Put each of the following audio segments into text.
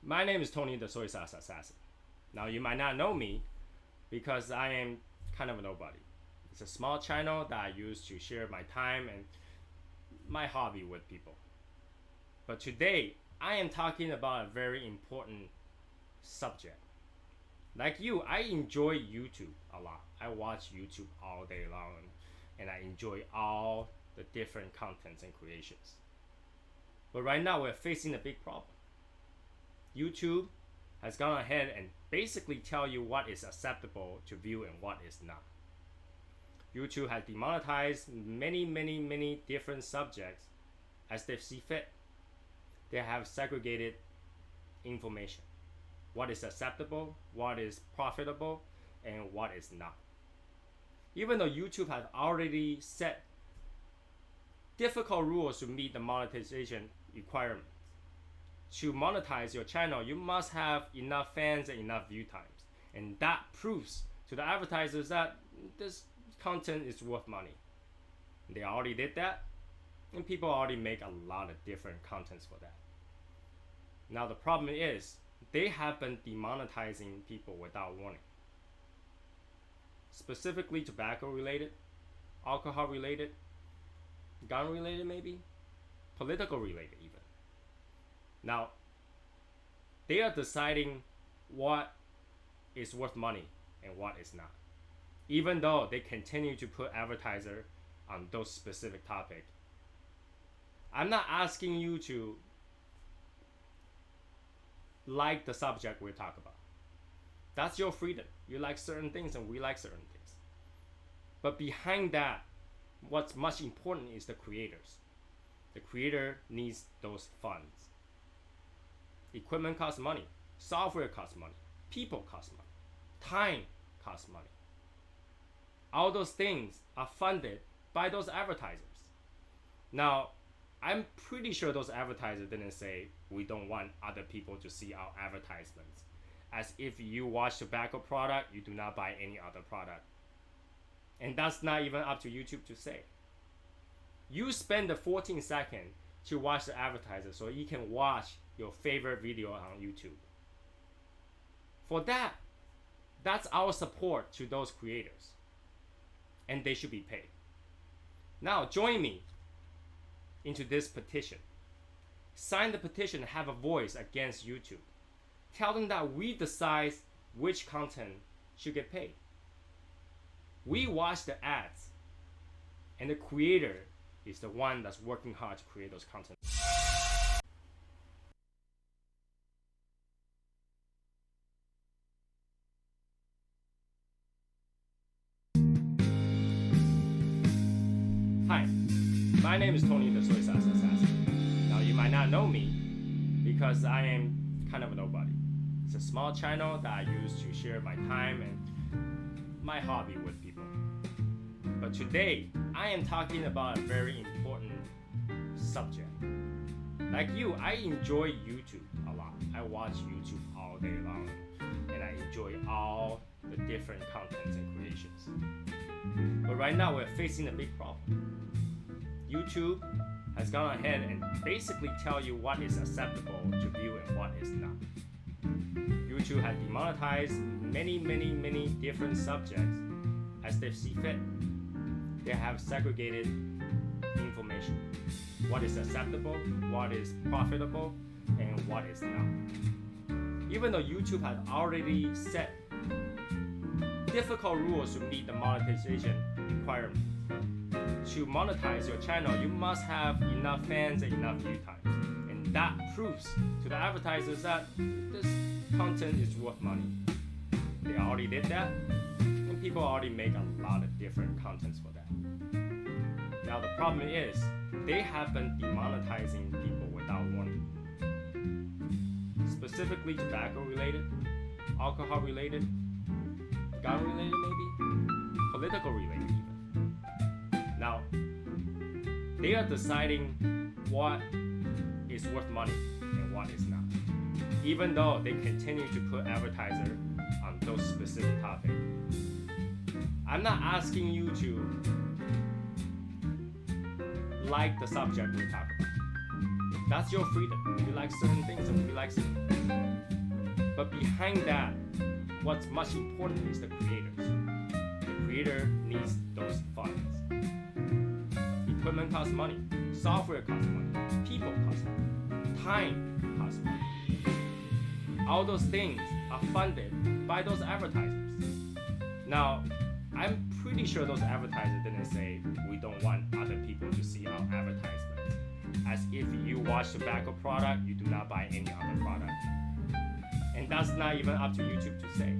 My name is Tony the SoySauceAssassin. Now you might not know me because I am kind of a nobody. It's a small channel that I use to share my time and my hobby with people. But today I am talking about a very important subject. Like you, I enjoy YouTube a lot. I watch YouTube all day long and I enjoy all the different contents and creations. But right now we're facing a big problem. YouTube has gone ahead and basically tell you what is acceptable to view and what is not. YouTube has demonetized many different subjects as they see fit. They have segregated information. What is acceptable, what is profitable, and what is not. Even though YouTube has already set difficult rules to meet the monetization requirements. To monetize your channel, you must have enough fans and enough view times. And that proves to the advertisers that this content is worth money. They already did that, and people already make a lot of different contents for that. Now the problem is, they have been demonetizing people without warning. Specifically tobacco related, alcohol related, gun related maybe, political related even. Now, they are deciding what is worth money and what is not. Even though they continue to put advertiser on those specific topics. I'm not asking you to like the subject we're talking about. That's your freedom. You like certain things and we like certain things. But behind that, what's much important is the creators. The creator needs those funds. Equipment costs money. Software costs money. People cost money. Time costs money. All those things are funded by those advertisers. Now, I'm pretty sure those advertisers didn't say, we don't want other people to see our advertisements. As if you watch tobacco product, you do not buy any other product. And that's not even up to YouTube to say. You spend the 14 seconds to watch the advertiser so you can watch your favorite video on YouTube. For that, that's our support to those creators. And they should be paid. Now join me into this petition. Sign the petition and have a voice against YouTube. Tell them that we decide which content should get paid. We watch the ads, and the creator is the one that's working hard to create those content. Hi, my name is Tony the SoySauceAssassin. Now you might not know me because I am kind of a nobody. It's a small channel that I use to share my time and my hobby with people. But today, I am talking about a very important subject. Like you, I enjoy YouTube a lot. I watch YouTube all day long and I enjoy all the different contents and creations. But right now, we're facing a big problem. YouTube has gone ahead and basically tell you what is acceptable to view and what is not. YouTube has demonetized many different subjects as they see fit. They have segregated information. What is acceptable, what is profitable, and what is not. Even though YouTube has already set difficult rules to meet the monetization requirements. To monetize your channel, you must have enough fans and enough view times. And that proves to the advertisers that this content is worth money. They already did that, and people already make a lot of different contents for that. Now the problem is, they have been demonetizing people without warning. Specifically tobacco related, alcohol related, gun related maybe, political related even. Now, they are deciding what is worth money and what is not. Even though they continue to put advertiser on those specific topics. I'm not asking you to like the subject we talk about. That's your freedom. You like certain things and you like certain things. But behind that, what's much important is the creators. The creator needs those funds. Equipment costs money. Software costs money. People cost money. Time costs money. All those things are funded by those advertisers. Now, I'm pretty sure those advertisers didn't say we don't want other people to see our advertisement. As if you watch tobacco product, you do not buy any other product. And that's not even up to YouTube to say.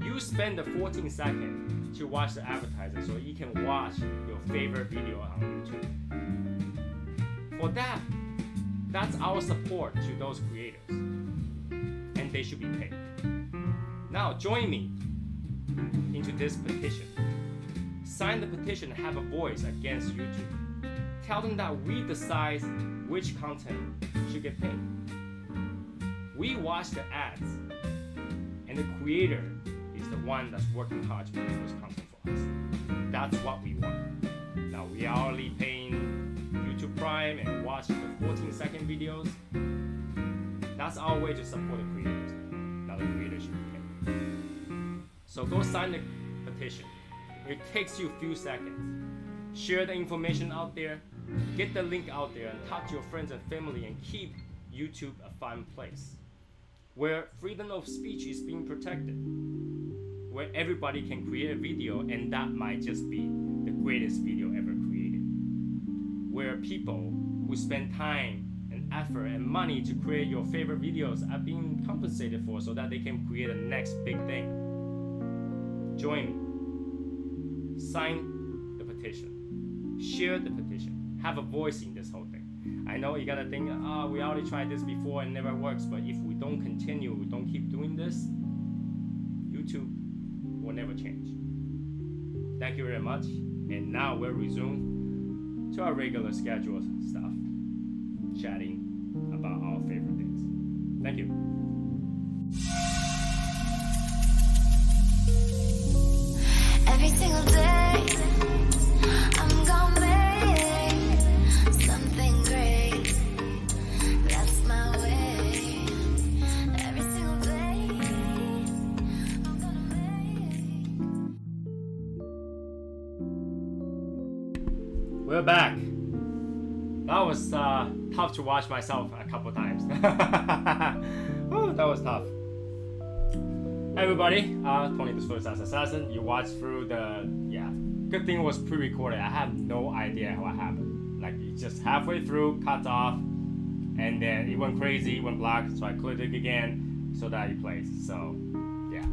You spend the 14 seconds to watch the advertiser so you can watch your favorite video on YouTube. For that, that's our support to those creators. And they should be paid. Now join me into this petition. Sign the petition and have a voice against YouTube. Tell them that we decide which content should get paid. We watch the ads, and the creator is the one that's working hard to produce content for us. That's what we want. Now we are only paying YouTube Prime and watch the 14-second videos. That's our way to support the creators. Now the creators should be paid. So go sign the petition. It takes you a few seconds. Share the information out there. Get the link out there and talk to your friends and family and keep YouTube a fun place where freedom of speech is being protected, where everybody can create a video and that might just be the greatest video ever created, where people who spend time and effort and money to create your favorite videos are being compensated for so that they can create the next big thing. Join me. Sign the petition. Share the petition. Have a voice in this whole thing. I know you gotta think, we already tried this before and it never works, but if we don't continue, we don't keep doing this, YouTube will never change. Thank you very much. And now we'll resume to our regular scheduled stuff, chatting about our favorite things. Thank you. Every single day, I'm gonna make something great. That's my way. Every single day, I'm gonna make. We're back. That was tough to watch myself a couple times. Ooh, that was tough. Hey everybody, Tony the SoySauceAssassin. You watched through the, good thing it was pre-recorded. I have no idea what happened. Like it just halfway through, cut off, and then it went crazy, it went black, so I clicked it again so that it plays. So, yeah.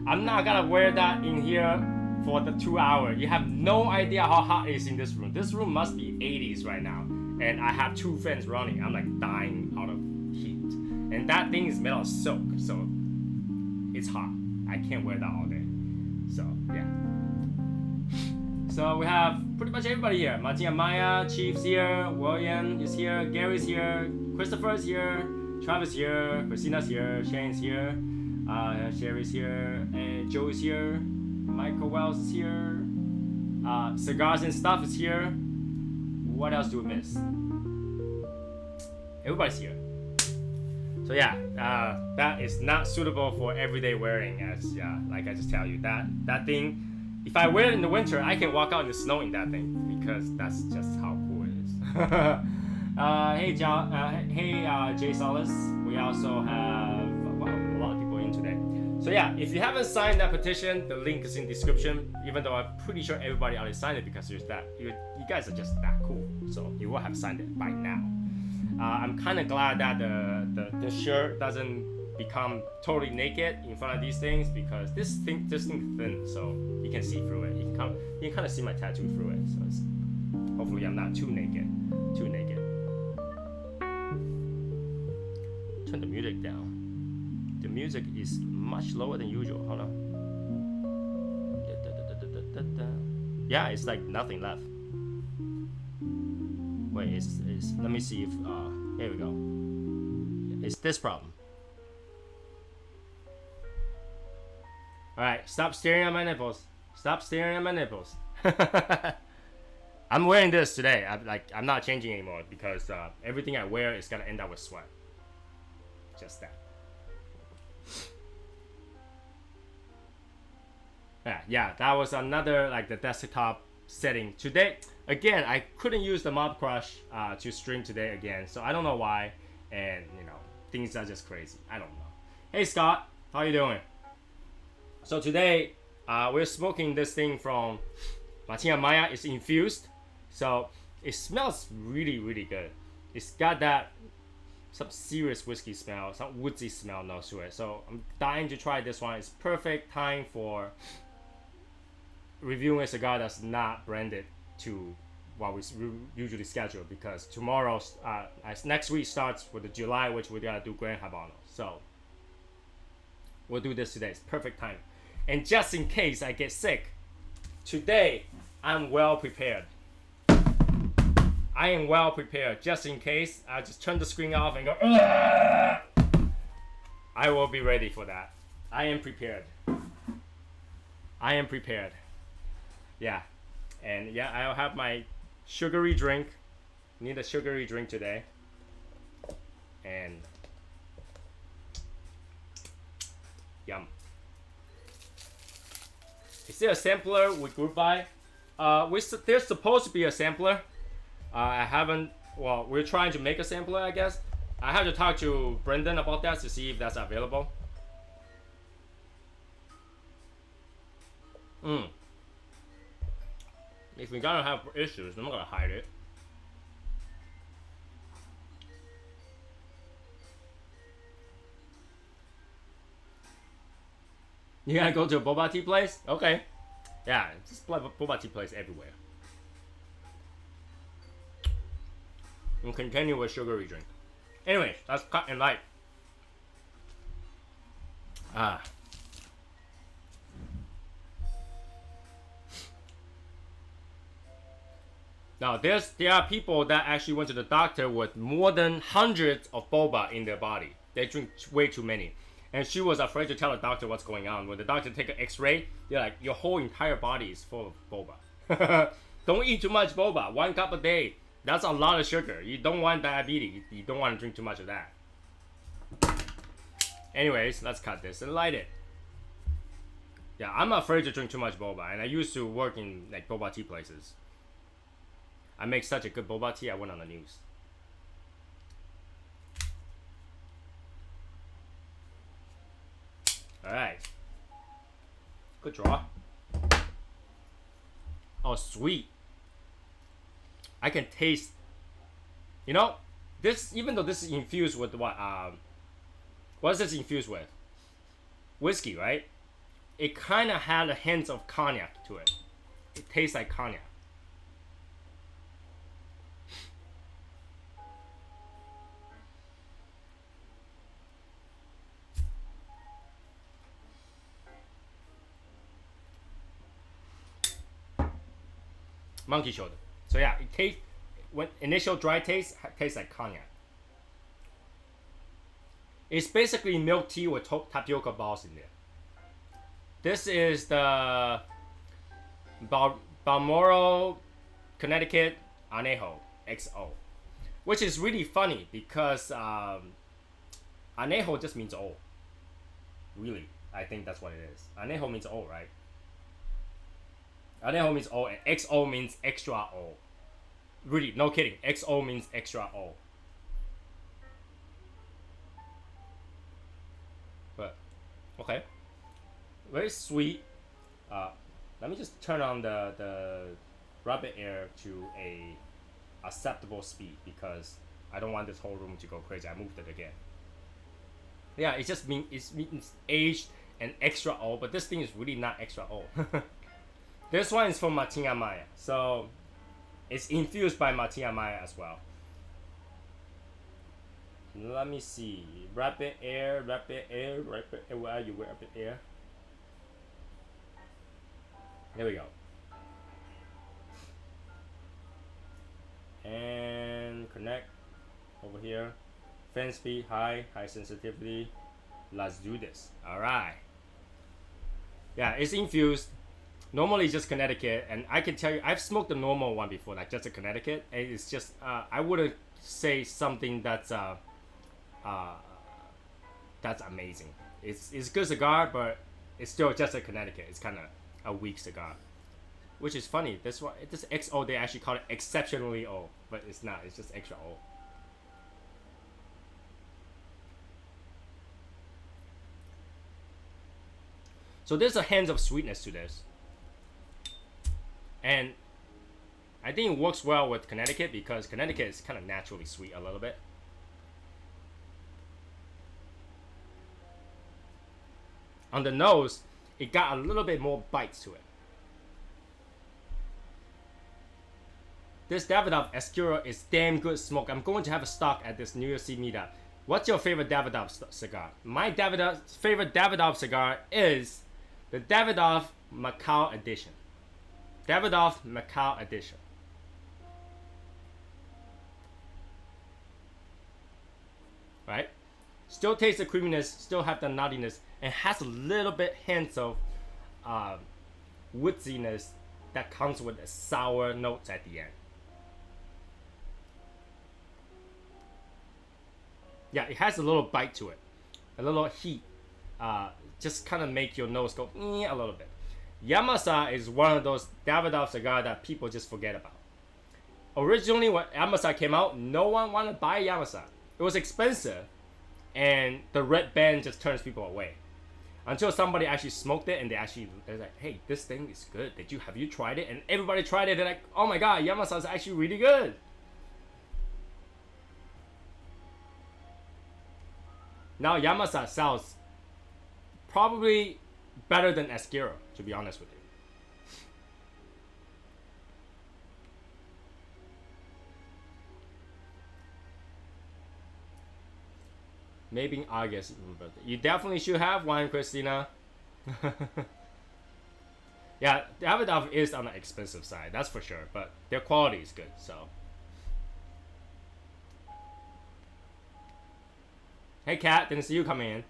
I'm not gonna wear that in here for the 2 hours. You have no idea how hot it is in this room. This room must be 80s right now. And I have 2 fans running. I'm like dying out of heat. And that thing is made of silk, so it's hot. I can't wear that all day. So, yeah. So we have pretty much everybody here. Martina Maya, Chief's here, William is here, Gary's here, Christopher's here, Travis here, Christina's here, Shane's here, Sherry's here, and Joe is here, Michael Wells is here, Cigars and Stuff is here. What else do we miss? Everybody's here. So yeah, that is not suitable for everyday wearing. As like I just tell you, that thing, if I wear it in the winter, I can walk out in the snow in that thing because that's just how cool it is. Hey Jay Solis. We also have a lot of people in today. So yeah, if you haven't signed that petition, the link is in description. Even though I'm pretty sure everybody already signed it because you guys are just that cool. So you will have signed it by now. I'm kind of glad that the shirt doesn't become totally naked in front of these things because this thing is thin, so you can see through it. You can kind of see my tattoo through it. So hopefully I'm not too naked. Turn the music down. The music is much lower than usual. Hold on. Yeah, it's like nothing left. Wait, let me see if, here we go. It's this problem. Alright, stop staring at my nipples. Stop staring at my nipples. I'm wearing this today. I'm not changing anymore because everything I wear is gonna end up with sweat. Just that. Yeah, that was another like the desktop setting today. Again, I couldn't use the Mob Crush to stream today again, so I don't know why. And things are just crazy. I don't know. Hey Scott, how you doing? So today we're smoking this thing from Martina Maya. It's infused, so it smells really really good. It's got that some serious whiskey smell, some woodsy smell notes to it. So I'm dying to try this one. It's perfect time for reviewing a cigar that's not branded to what we usually schedule, because tomorrow, next week starts with the July, which we gotta do Grand Habano. So we'll do this today. It's perfect time. And just in case I get sick, today I'm well prepared. I am well prepared. Just in case, I just turn the screen off and go. Ugh! I will be ready for that. I am prepared. I am prepared. Yeah, and yeah, I'll have my sugary drink. Need a sugary drink today. And yum. Is there a sampler with group buy? There's supposed to be a sampler. I haven't. Well, we're trying to make a sampler, I guess. I have to talk to Brendan about that to see if that's available. If we're gonna have issues, I'm not gonna hide it. You gotta go to a boba tea place? Okay. Yeah, just boba tea place everywhere. And continue with sugary drink. Anyways, that's cut and light. Now, there are people that actually went to the doctor with more than hundreds of boba in their body. They drink way too many. And she was afraid to tell the doctor what's going on. When the doctor take an x-ray, they're like, your whole entire body is full of boba. Don't eat too much boba. 1 cup a day. That's a lot of sugar. You don't want diabetes. You don't want to drink too much of that. Anyways, let's cut this and light it. Yeah, I'm afraid to drink too much boba. And I used to work in like boba tea places. I make such a good boba tea, I went on the news. Alright. Good draw. Oh, sweet. I can taste. This, even though this is infused with what is this infused with? Whiskey, right? It kind of had a hint of cognac to it. It tastes like cognac. Monkey shoulder. So yeah, it tastes, when initial dry taste tastes like cognac. It's basically milk tea with tapioca balls in there. This is the Balmoral Connecticut Anejo XO, which is really funny because Anejo just means old. Really, I think that's what it is. Anejo means old, right? Anejo means old, and XO means extra old. Really, no kidding. XO means extra old. But, okay. Very sweet. Let me just turn on the rapid air to a acceptable speed because I don't want this whole room to go crazy. I moved it again. Yeah, it just means it's aged and extra old, but this thing is really not extra old. This one is from Martina Maya, so it's infused by Martina Maya as well. Let me see. Rapid air. Where are you? Rapid air. There we go. And connect over here. Fan speed, high sensitivity. Let's do this. Alright. Yeah, it's infused. Normally just Connecticut, and I can tell you I've smoked the normal one before, like just a Connecticut, and it's just I wouldn't say something uh, that's amazing. It's good cigar, but it's still just a Connecticut. It's kind of a weak cigar, which is funny. This XO they actually call it exceptionally old, but it's not. It's just extra old. So there's a hint of sweetness to this, and I think it works well with Connecticut because Connecticut is kind of naturally sweet a little bit. On the nose, it got a little bit more bites to it. This Davidoff Escuro is damn good smoke. I'm going to have a stock at this New York City meetup. What's your favorite Davidoff cigar? My favorite Davidoff cigar is the Davidoff Macau Edition. Davidoff Macau Edition. Right? Still tastes the creaminess, still have the nuttiness, and has a little bit hints of woodiness that comes with the sour notes at the end. Yeah, it has a little bite to it, a little heat, just kind of make your nose go a little bit. Yamasa is one of those Davidoff cigars that people just forget about. Originally, when Yamasa came out, no one wanted to buy Yamasa. It was expensive, and the red band just turns people away. Until somebody actually smoked it, and they're like, "Hey, this thing is good. Have you tried it?" And everybody tried it. They're like, "Oh my god, Yamasa is actually really good." Now Yamasa sells probably better than Escuro, to be honest with you. Maybe in August. You definitely should have one, Christina. Yeah, Davidoff is on the expensive side, that's for sure, but their quality is good, so. Hey Kat, didn't see you coming in.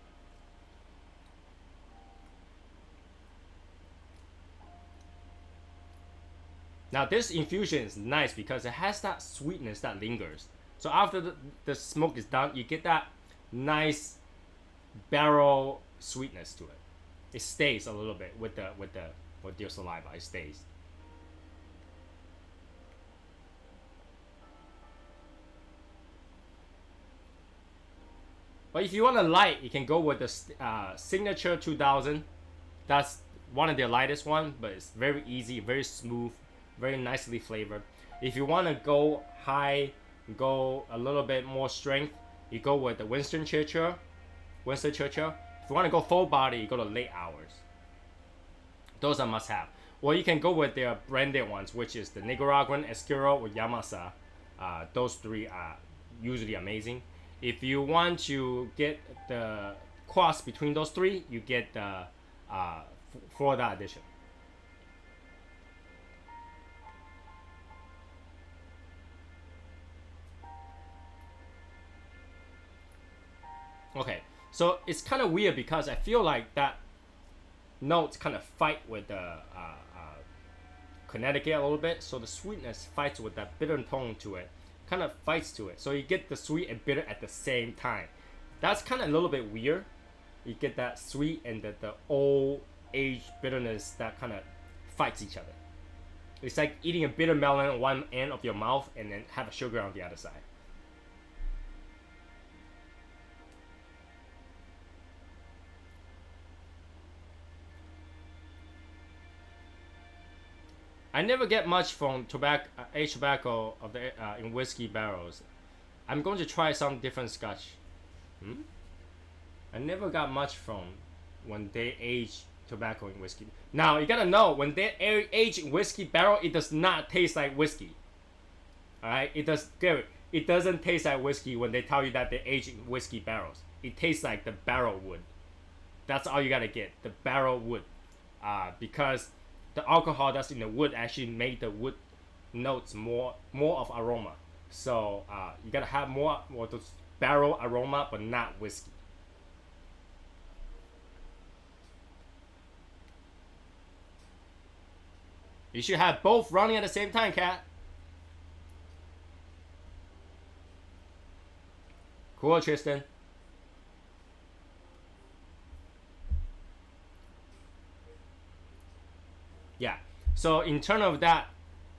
Now this infusion is nice because it has that sweetness that lingers. So after the smoke is done, you get that nice barrel sweetness to it. It stays a little bit with your saliva. It stays. But if you want a light, you can go with the Signature 2000. That's one of their lightest one, but it's very easy, very smooth, very nicely flavored. If you want to go high, go a little bit more strength, you go with the Winston Churchill. If you want to go full body, you go to Late Hours. Those are must have. Or you can go with their branded ones, which is the Nicaraguan, Escuro, or Yamasa. Those three are usually amazing. If you want to get the cross between those three, you get the Florida edition. Okay, so it's kind of weird because I feel like that notes kind of fight with the Connecticut a little bit. So the sweetness fights with that bitter tone to it, kind of fights to it. So you get the sweet and bitter at the same time. That's kind of a little bit weird. You get that sweet and the old age bitterness that kind of fights each other. It's like eating a bitter melon on one end of your mouth and then have a sugar on the other side. I never get much from aged tobacco of the in whiskey barrels. I'm going to try some different Scotch. I never got much from when they age tobacco in whiskey. Now you gotta know, when they age in whiskey barrel, it does not taste like whiskey. All right, it doesn't taste like whiskey when they tell you that they age in whiskey barrels. It tastes like the barrel wood. That's all you gotta get, the barrel wood, because the alcohol that's in the wood actually made the wood notes more of aroma. So you gotta have more of those barrel aroma, but not whiskey. You should have both running at the same time, cat. Cool, Tristan. Yeah. So in terms of that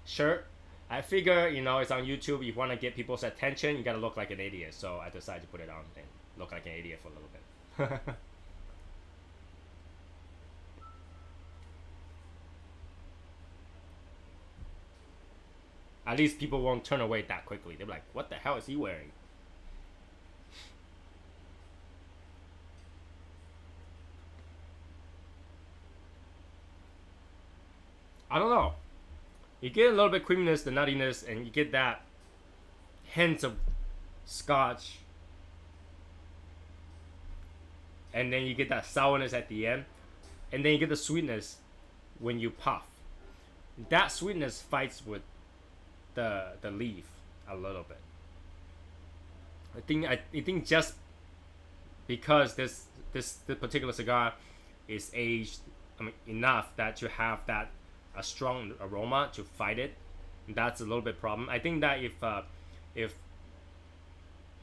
shirt, I figure, you know, it's on YouTube. You want to get people's attention, you gotta look like an idiot. So I decided to put it on and look like an idiot for a little bit. At least people won't turn away that quickly. They're like, what the hell is he wearing? I don't know. You get a little bit creaminess, the nuttiness, and you get that hints of scotch. And then you get that sourness at the end. And then you get the sweetness when you puff. That sweetness fights with the leaf a little bit. I think just because this particular cigar is aged, enough that you have that a strong aroma to fight it, that's a little bit problem. I think that if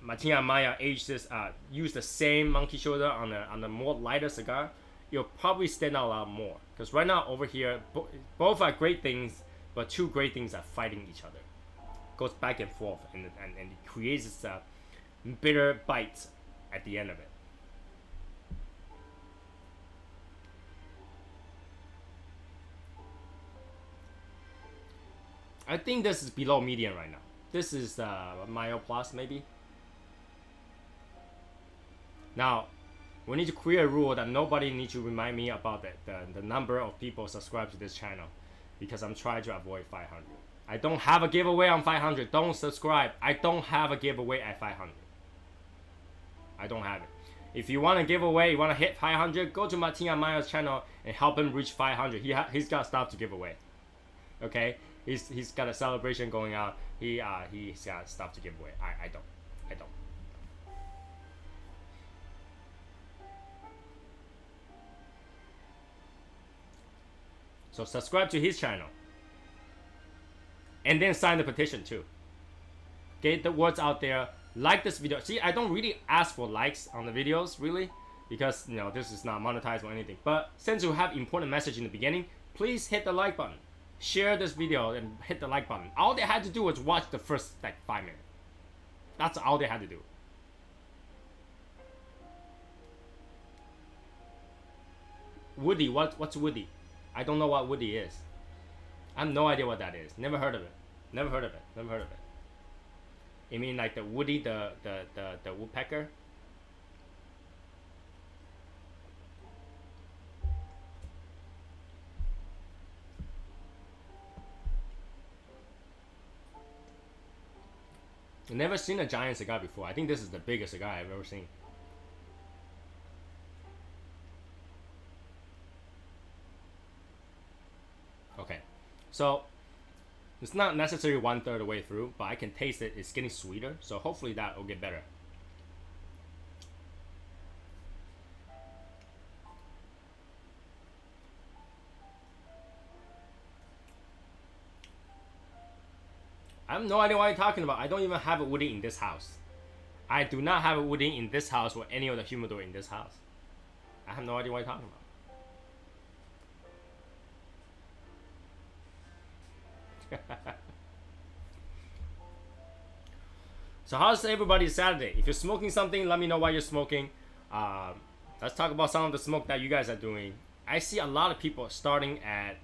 Martina Maya aged this, use the same monkey shoulder on a more lighter cigar, you'll probably stand out a lot more. Because right now over here, both are great things, but two great things are fighting each other. Goes back and forth, and it creates this bitter bite at the end of it. I think this is below medium right now. This is mild plus maybe. Now, we need to create a rule that nobody needs to remind me about the number of people subscribed to this channel, because I'm trying to avoid 500. I don't have a giveaway on 500. Don't subscribe. I don't have a giveaway at 500. I don't have it. If you want a giveaway, you want to hit 500, go to Martina Maya's channel and help him reach 500. He's got stuff to give away. Okay? He's got a celebration going on. He's got stuff to give away. I don't. So subscribe to his channel. And then sign the petition too. Get the words out there. Like this video. See, I don't really ask for likes on the videos, really, because, you know, this is not monetized or anything. But since you have important message in the beginning, please hit the like button. Share this video and hit the like button. All they had to do was watch the first 5 minutes. That's all they had to do. Woody, what's Woody? I don't know what Woody is. I have no idea what that is. Never heard of it. Never heard of it. Never heard of it. You mean like the Woody, the woodpecker? I've never seen a giant cigar before. I think this is the biggest cigar I've ever seen. Okay, so it's not necessarily 1/3 of the way through, but I can taste it. It's getting sweeter, so hopefully that will get better. I have no idea what you're talking about. I don't even have a woody in this house. I do not have a woody in this house or any of the humidor in this house. I have no idea what you're talking about. So how's everybody's Saturday? If you're smoking something, let me know why you're smoking. Let's talk about some of the smoke that you guys are doing. I see a lot of people starting at,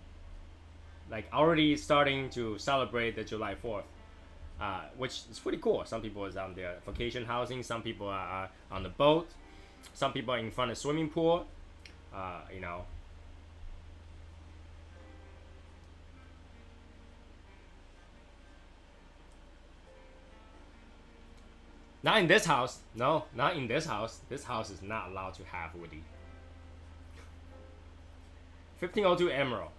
like, already starting to celebrate the July 4th, which is pretty cool. Some people is on their vacation housing, some people are on the boat, some people are in front of the swimming pool, you know. Not in this house. No, not in this house. This house is not allowed to have woody. 1502 Emerald.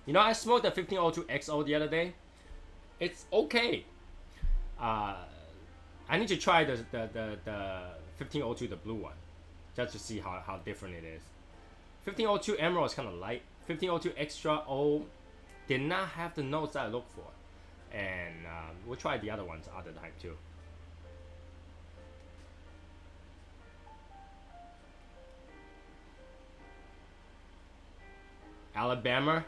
You know, I smoked the 1502 XO the other day. It's okay. I need to try the 1502, the blue one, just to see how different it is. 1502 Emerald is kind of light. 1502 Extra O did not have the notes that I look for. And we'll try the other ones other time too. Alabama.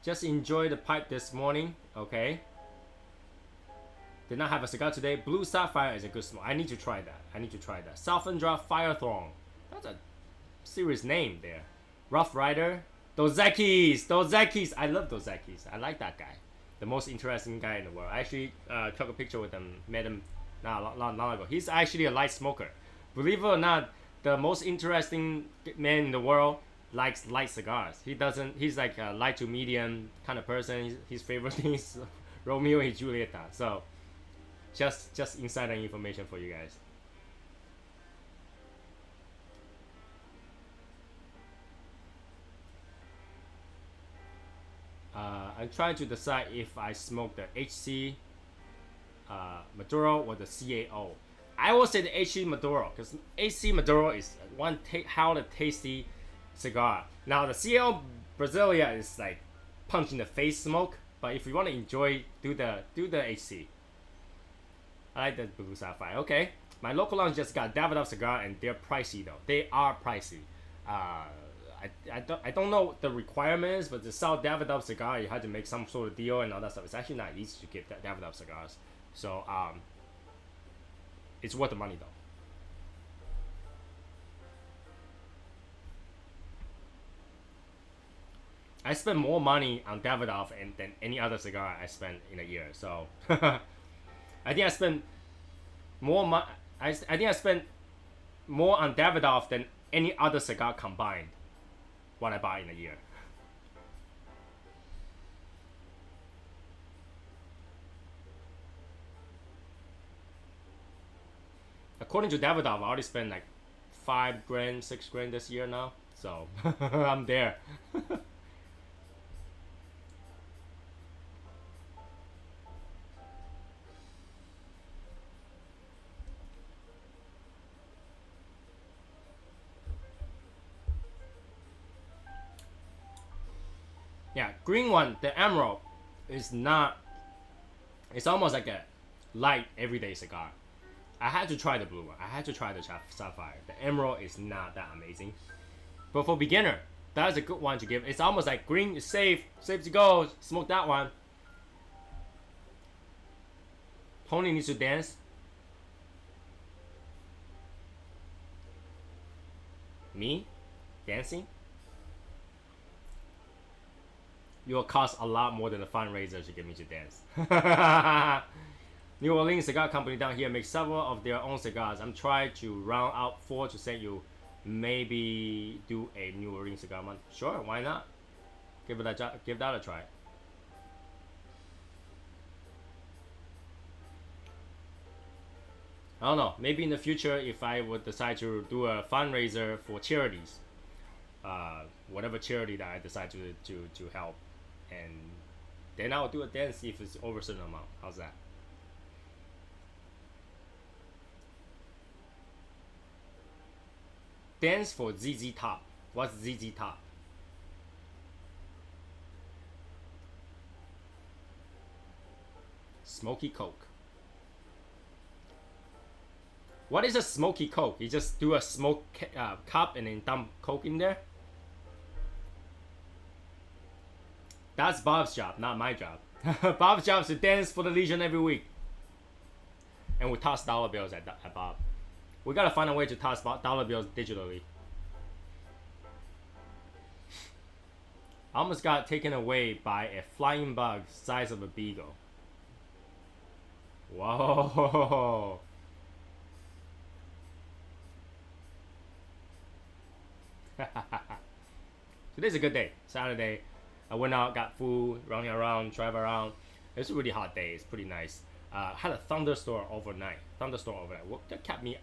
Just enjoy the pipe this morning, okay? Did not have a cigar today. Blue Sapphire is a good smoke. I need to try that. Southern Draft Firethorn. That's a serious name there. Rough Rider. Dos Equis. I love Dos Equis. I like that guy. The most interesting guy in the world. I actually took a picture with him. Met him not long ago. He's actually a light smoker. Believe it or not, the most interesting man in the world likes light cigars. He's like a light to medium kind of person. His favorite thing is Romeo and Julieta. So just insider information for you guys. I'm trying to decide if I smoke the HC Maduro or the CAO. I will say the HC Maduro because HC Maduro is one hell of a tasty cigar. Now the CL Brasilia is like punch in the face smoke, but if you want to enjoy, do the HC. I like the Blue Sapphire. Okay, my local lounge just got Davidoff cigar and they're pricey though. They are pricey. I don't know what the requirements, but to sell Davidoff cigar, you had to make some sort of deal and all that stuff. It's actually not easy to get Davidoff cigars, so it's worth the money though. I spend more money on Davidoff than any other cigar I spent in a year. So I think I spent more I think I spent more on Davidoff than any other cigar combined. What I buy in a year. According to Davidoff, I already spent like $5 grand, $6 grand this year now. So I'm there. Yeah, green one, the Emerald, is not. It's almost like a light everyday cigar. I had to try the blue one. I had to try the Sapphire. The Emerald is not that amazing, but for beginner, that's a good one to give. It's almost like green is safe to go. Smoke that one. Pony needs to dance. Me, dancing. You will cost a lot more than a fundraiser to get me to dance. New Orleans Cigar Company down here makes several of their own cigars. I'm trying to round out 4 to send you. Maybe do a New Orleans cigar month. Sure, why not? Give that a try. I don't know. Maybe in the future, if I would decide to do a fundraiser for charities, whatever charity that I decide to help. And then I'll do a dance if it's over a certain amount. How's that? Dance for ZZ Top. What's ZZ Top? Smoky Coke. What is a smoky Coke? You just do a smoke cup and then dump Coke in there? That's Bob's job, not my job. Bob's job is to dance for the Legion every week. And we toss dollar bills at Bob. We gotta find a way to toss dollar bills digitally. I almost got taken away by a flying bug size of a beagle. Whoa. Today's a good day. Saturday. I went out, got food, running around, drive around. It's a really hot day. It's pretty nice. Had a thunderstorm overnight. That kept me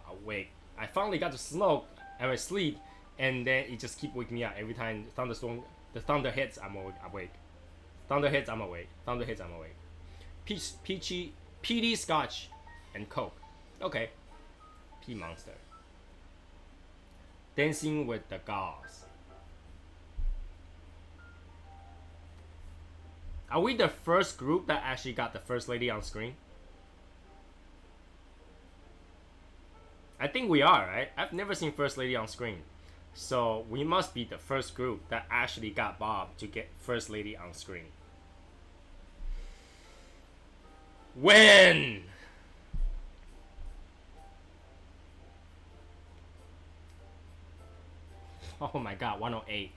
awake. I finally got to smoke and I sleep, and then it just keep waking me up every time the thunder hits. I'm awake. Thunder hits. I'm awake. Peachy Scotch and Coke. Okay. P Monster. Dancing with the Gods. Are we the first group that actually got the First Lady on screen? I think we are, right? I've never seen First Lady on screen. So we must be the first group that actually got Bob to get First Lady on screen. When? Oh my god, 108.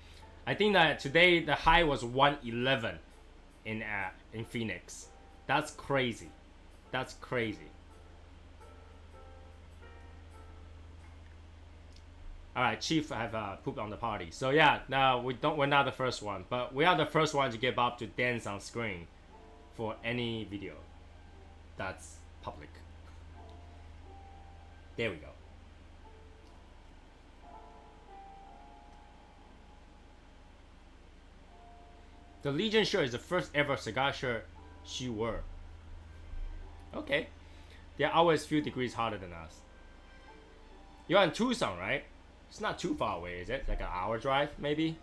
I think that today the high was 111 in Phoenix. That's crazy. That's crazy. All right, Chief have pooped on the party. So yeah, now we're not the first one, but we are the first one to get Bob to dance on screen for any video that's public. There we go. The Legion shirt is the first ever cigar shirt she wore. Okay. They're always a few degrees hotter than us. You're in Tucson, right? It's not too far away, is it? Like an hour drive, maybe?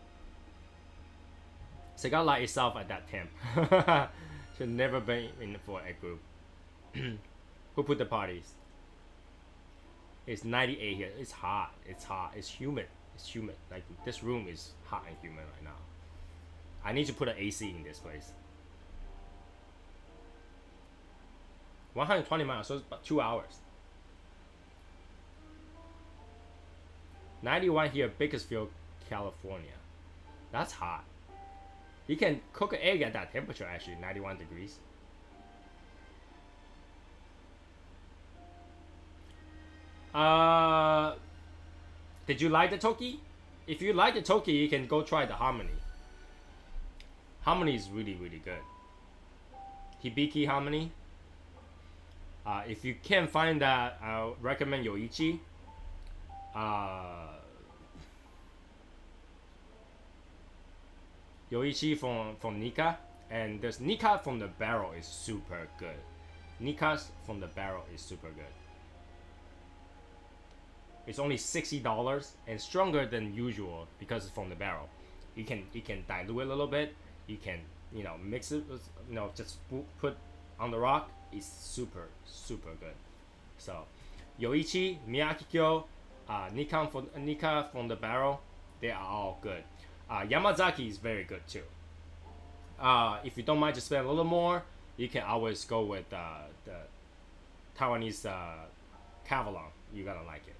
Cigar light itself at that temp. Should never been in for a group. Who put the parties? It's 98 here. It's hot. It's hot. It's humid. It's humid. Like this room is hot and humid right now. I need to put an AC in this place. 120 miles, so it's about 2 hours. 91 here, Bakersfield, California. That's hot. You can cook an egg at that temperature, actually, 91 degrees. Did you like the Toki? If you like the Toki, you can go try the Harmony. Harmony is really, really good. Hibiki Harmony. If you can't find that, I'll recommend Yoichi. Yoichi from Nika, and there's Nika from the barrel is super good. Nika's from the barrel is super good. It's only $60 and stronger than usual because it's from the barrel. You can dilute it a little bit. You can mix it with, just put on the rock. It's super good. So Yoichi, Miyakikyo, Nika from the barrel, they are all good. Yamazaki is very good too. If you don't mind to spend a little more, you can always go with the Taiwanese Cavalon. You're gonna like it.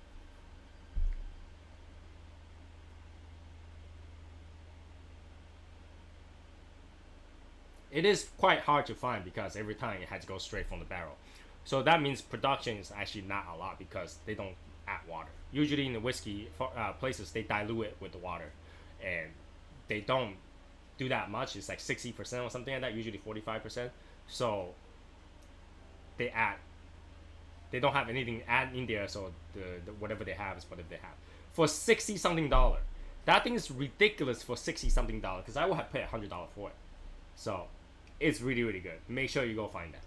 It is quite hard to find because every time it has to go straight from the barrel. So that means production is actually not a lot because they don't add water. Usually in the whiskey places, they dilute it with the water. And they don't do that much. It's like 60% or something like that, usually 45%. So they don't have anything add in there, so the whatever they have is whatever they have. For $60 something, that thing is ridiculous for $60 something, because I would have paid $100 for it. So it's really, really good. Make sure you go find that.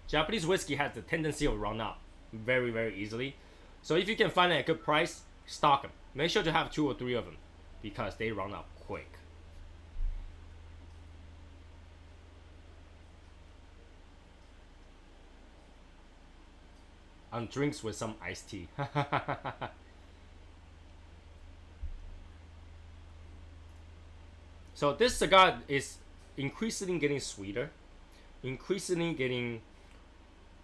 Japanese whiskey has the tendency to run out very, very easily. So if you can find it at a good price, stock them. Make sure to have 2 or 3 of them because they run out quick. On drinks with some iced tea. So this cigar is increasingly getting sweeter, increasingly getting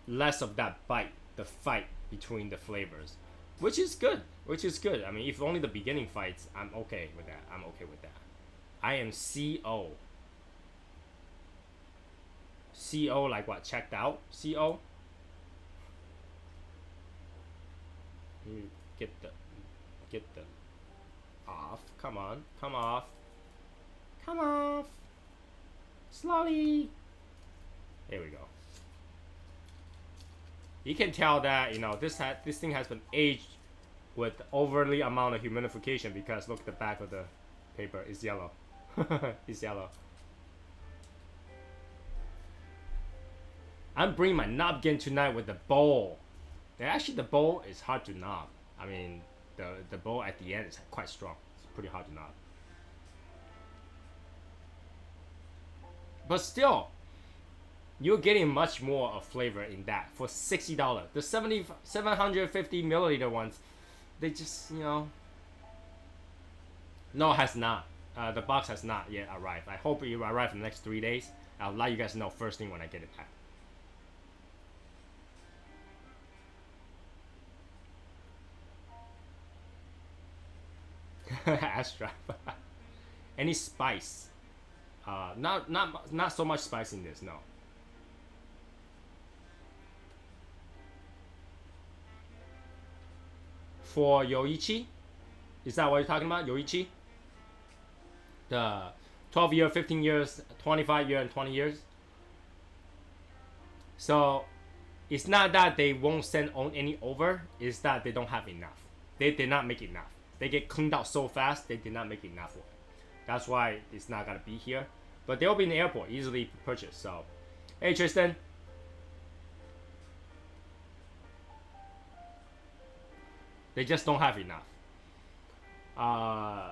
less of that bite, the fight between the flavors, which is good. I mean, if only the beginning fights, I'm okay with that. I am CO. CO like what? Checked out? CO? Get the off. Come on. Come off. Slowly. There we go. You can tell that this thing has been aged with overly amount of humidification because look at the back of the paper is yellow. It's yellow. I'm bringing my knob again tonight with the bowl. Actually, the bowl is hard to knob. I mean, the bowl at the end is quite strong. It's pretty hard to knob. But still, you're getting much more of flavor in that for $60. The 750 milliliter ones, they just, you know. No, it has not. The box has not yet arrived. I hope it will arrive in the next 3 days. I'll let you guys know first thing when I get it back. Astra. Any spice? Not so much spice in this, no. For Yoichi, is that what you're talking about? Yoichi? The 12 years, 15 years, 25 years, and 20 years. So it's not that they won't send on any over, it's that they don't have enough. They did not make enough. They get cleaned out so fast, they did not make enough for it. That's why it's not gonna be here. But they'll be in the airport, easily purchased. So, hey Tristan. They just don't have enough. I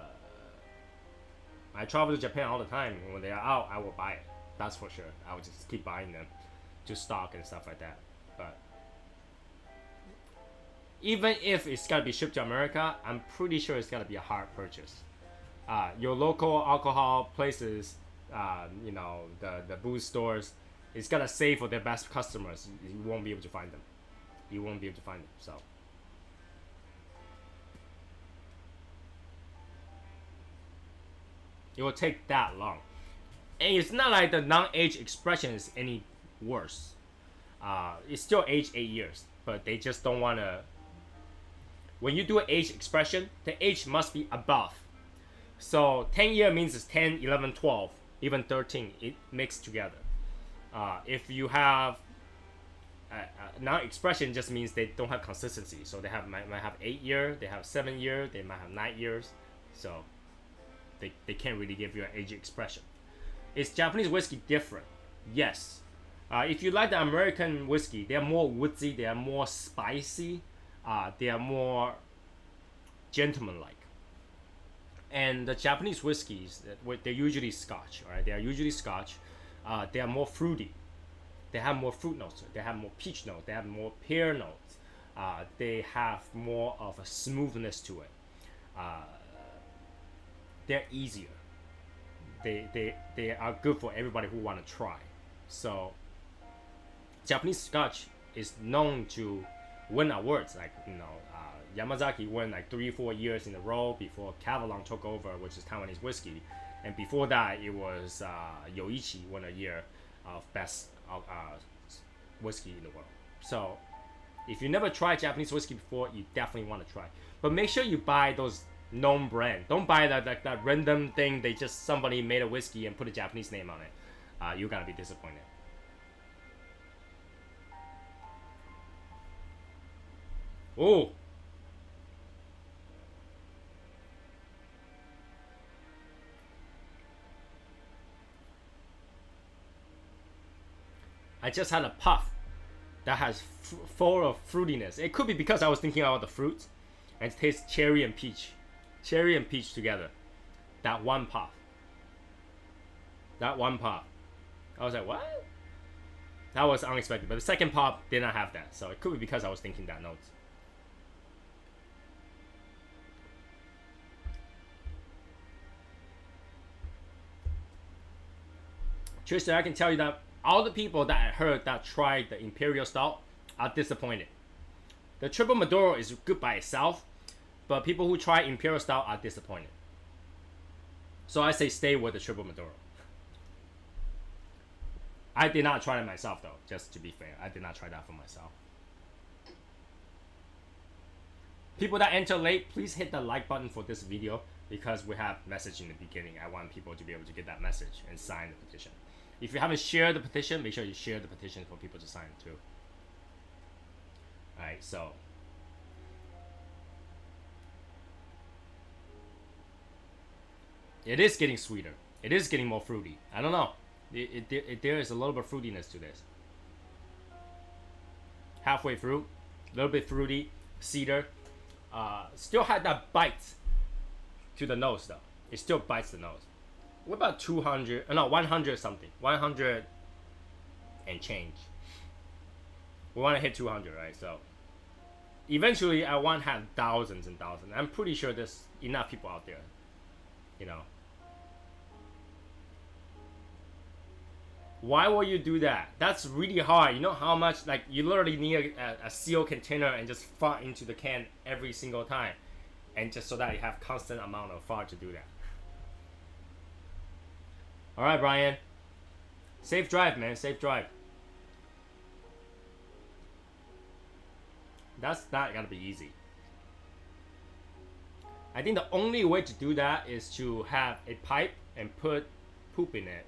travel to Japan all the time. When they are out, I will buy it. That's for sure. I will just keep buying them to stock and stuff like that. But even if it's gotta be shipped to America, I'm pretty sure it's gotta be a hard purchase. Your local alcohol places, you know, the booze stores, it's gotta save for their best customers. You won't be able to find them. You won't be able to find them. So. It will take that long. And it's not like the non-age expression is any worse. It's still aged 8 years, but they just don't want to. When you do an age expression, the age must be above. So 10 year means it's 10, 11, 12, even 13. It mixed together. If you have non-expression, just means they don't have consistency. So they might have 8 year, they have 7 year, they might have 9 years. So they can't really give you an age expression. Is Japanese whiskey different? Yes. If you like the American whiskey, they are more woodsy, they are more spicy, they are more gentleman-like. And the Japanese whiskeys, they're usually Scotch, right? They are usually Scotch. They are more fruity. They have more fruit notes. They have more peach notes. They have more pear notes. They have more of a smoothness to it. They're easier. They are good for everybody who want to try. So Japanese Scotch is known to win awards, like, you know, Yamazaki won like 3-4 years in a row before Cavalon took over, which is Taiwanese whiskey, and before that it was Yoichi won a year of best whiskey in the world. So if you never tried Japanese whiskey before, you definitely want to try. But make sure you buy those known brand. Don't buy that random thing. They just somebody made a whiskey and put a Japanese name on it. You're gonna be disappointed. Oh. I just had a puff that has full of fruitiness. It could be because I was thinking about the fruits, and it tastes cherry and peach. Cherry and peach together. That one puff. That one puff. I was like, what? That was unexpected. But the second puff did not have that. So it could be because I was thinking that notes. Tristan, I can tell you that all the people that I heard that tried the Imperial Stout are disappointed. The Triple Maduro is good by itself, but people who try Imperial Stout are disappointed. So I say stay with the Triple Maduro. I did not try it myself though, just to be fair. I did not try that for myself. People that enter late, please hit the like button for this video because we have message in the beginning. I want people to be able to get that message and sign the petition. If you haven't shared the petition, make sure you share the petition for people to sign it too. Alright, so it is getting sweeter. It is getting more fruity. I don't know. There is a little bit of fruitiness to this. halfway through, a little bit fruity, cedar. Still had that bite to the nose though. It still bites the nose. What about 200? No, 100 something. 100 and change. We want to hit 200, right? So eventually, I want to have thousands and thousands. I'm pretty sure there's enough people out there, you know. Why will you do that? That's really hard. You know how much, like, you literally need a sealed container and just fart into the can every single time. And just so that you have constant amount of fart to do that. All right, Brian. Safe drive, man. Safe drive. That's not gonna be easy. I think the only way to do that is to have a pipe and put poop in it.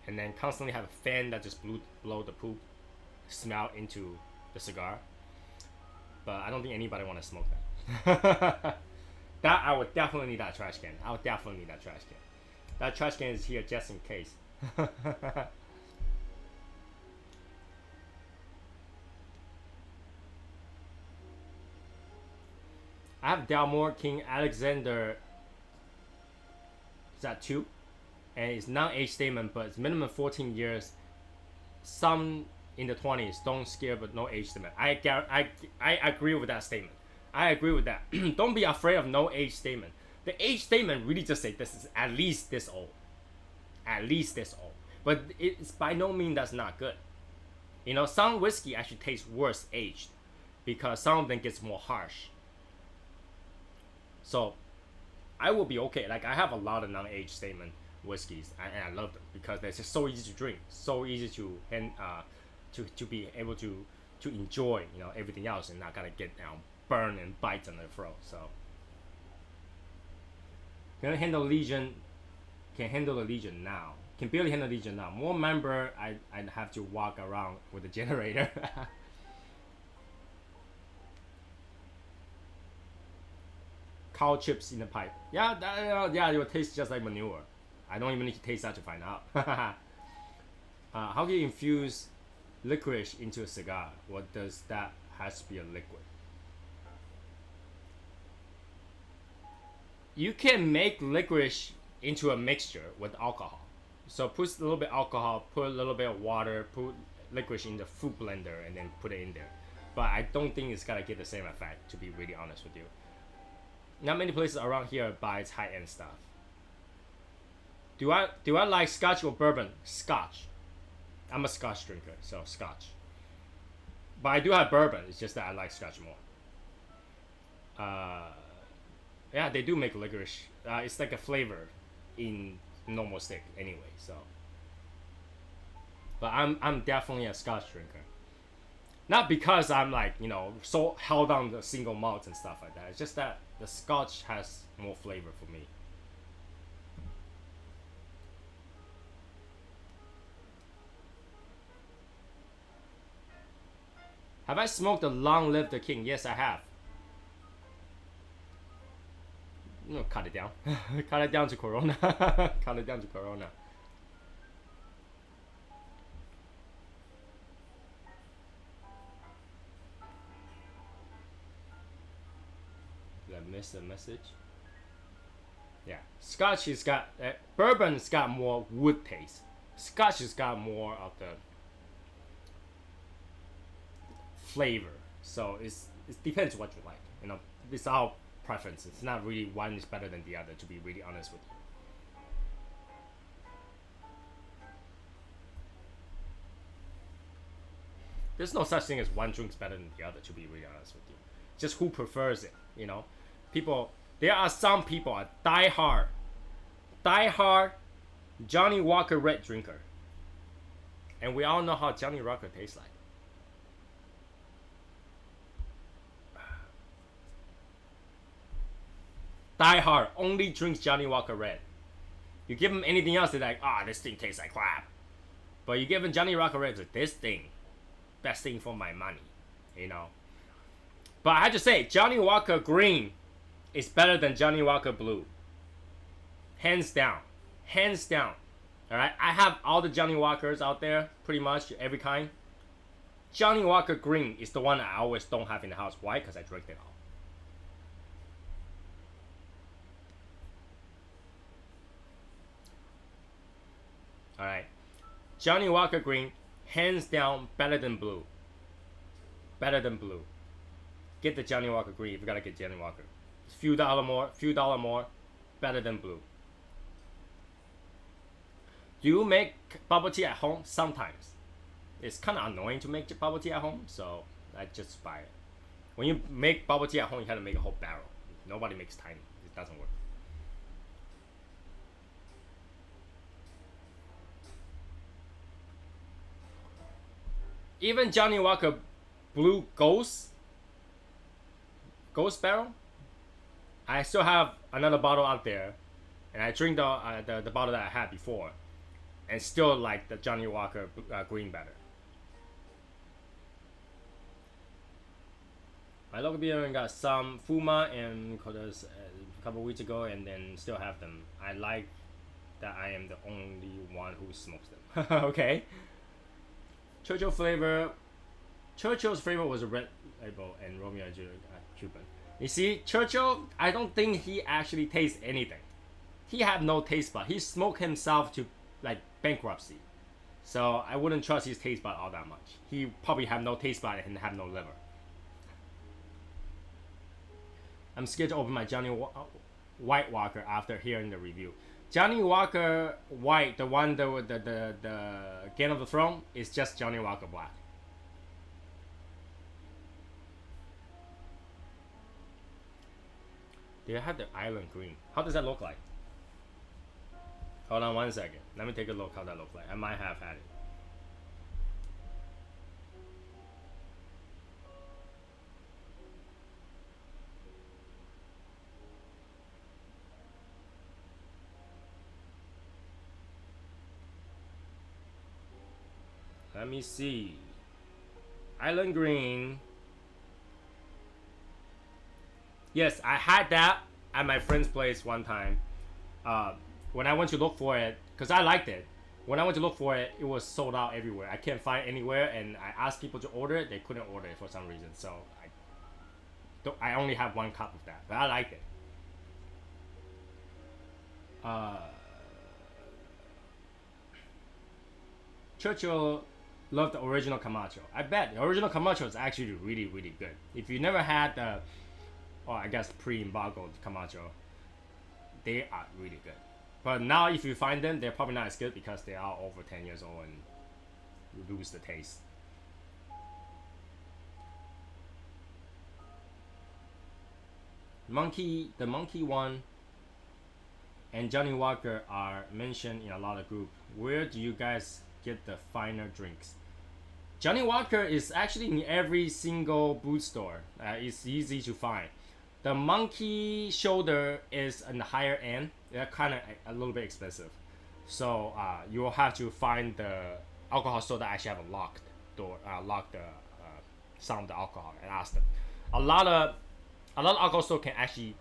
And then constantly have a fan that just blow the poop smell into the cigar. But I don't think anybody want to smoke that. That I would definitely need that trash can. I would definitely need that trash can. That trash can is here just in case. I have Dalmore King Alexander. Is that 2? And it's non-age statement, but it's minimum 14 years. Some in the 20s, don't scare, but no age statement. I agree with that statement. I agree with that. Don't be afraid of no age statement. The age statement really just say this is at least this old. At least this old. But it's by no means that's not good. You know, some whiskey actually tastes worse aged because some of them gets more harsh. So I will be okay. Like, I have a lot of non-age statement whiskeys, and I love them because they're just so easy to drink, so easy to be able to enjoy, you know, everything else and not gotta get burn and bite on the throat. So can handle Legion, can handle the Legion now, can barely handle Legion now. More member, I'd have to walk around with a generator. Cow chips in the pipe. Yeah, it will taste just like manure. I don't even need to taste that to find out. How do you infuse licorice into a cigar? What does that has to be a liquid? You can make licorice into a mixture with alcohol. So put a little bit of alcohol, put a little bit of water, put licorice in the fruit blender, and then put it in there. But I don't think it's gonna get the same effect, to be really honest with you. Not many places around here buys high-end stuff. Do I like Scotch or bourbon? Scotch. I'm a Scotch drinker, so Scotch. But I do have bourbon. It's just that I like Scotch more. Yeah, they do make licorice. It's like a flavor in normal stick anyway. So, but I'm definitely a Scotch drinker. Not because I'm like, you know, so held on the single malts and stuff like that. It's just that the Scotch has more flavor for me. Have I smoked the Long Live the King? Yes, I have. No, cut it down. Cut it down to Corona. Cut it down to Corona. Did I miss a message? Yeah, Scotch has got bourbon's got more wood taste. Scotch has got more of the flavor. So it depends what you like. You know, it's our preference. It's not really one is better than the other, to be really honest with you. There's no such thing as one drink's better than the other, to be really honest with you. Just who prefers it, you know. People, there are some people are die-hard Johnny Walker Red drinker. And we all know how Johnny Walker tastes like. Die Hard only drinks Johnny Walker Red. You give him anything else, they're like, this thing tastes like crap. But you give him Johnny Walker Red, it's like, this thing, best thing for my money, you know. But I have to say, Johnny Walker Green is better than Johnny Walker Blue. Hands down. Hands down. Alright, I have all the Johnny Walkers out there, pretty much, every kind. Johnny Walker Green is the one I always don't have in the house. Why? Because I drink it all. Alright. Johnny Walker Green, hands down, better than blue. Better than blue. Get the Johnny Walker Green if you gotta get Johnny Walker. Few dollar more, better than blue. Do you make bubble tea at home? Sometimes. It's kind of annoying to make bubble tea at home, so I just buy it. When you make bubble tea at home, you have to make a whole barrel. Nobody makes tiny. It doesn't work. Even Johnny Walker Blue Ghost barrel, I still have another bottle out there, and I drink the bottle that I had before, and still like the Johnny Walker Green better. My local beer got some Fuma and Kodas a couple weeks ago, and then still have them. I like that I am the only one who smokes them. Okay. Churchill's flavor was a red label, and Romeo and Juliet Cuban. You see, Churchill, I don't think he actually tastes anything. He have no taste bud. He smoked himself to like bankruptcy, so I wouldn't trust his taste bud all that much. He probably have no taste bud and have no liver. I'm scared to open my Johnny White Walker after hearing the review. Johnny Walker White, the one the Game of the Throne, is just Johnny Walker Black. They have the Island Green. How does that look like? Hold on 1 second. Let me take a look how that looks like. I might have had it. Let me see. Island Green. Yes, I had that at my friend's place one time. When I went to look for it, because I liked it. When I went to look for it, it was sold out everywhere. I can't find it anywhere, and I asked people to order it. They couldn't order it for some reason. So I only have one cup of that, but I liked it. Churchill loved the original Camacho. I bet the original Camacho is actually really, really good. If you never had the, I guess pre-embargoed Camacho, they are really good. But now if you find them, they're probably not as good because they are over 10 years old and you lose the taste. The monkey one and Johnny Walker are mentioned in a lot of groups. Where do you guys get the finer drinks? Johnny Walker is actually in every single boot store. It's easy to find. The monkey shoulder is in the higher end. They're kind of a little bit expensive. So you will have to find the alcohol store that actually have a locked door, lock the some of the alcohol, and ask them. A lot of alcohol store can actually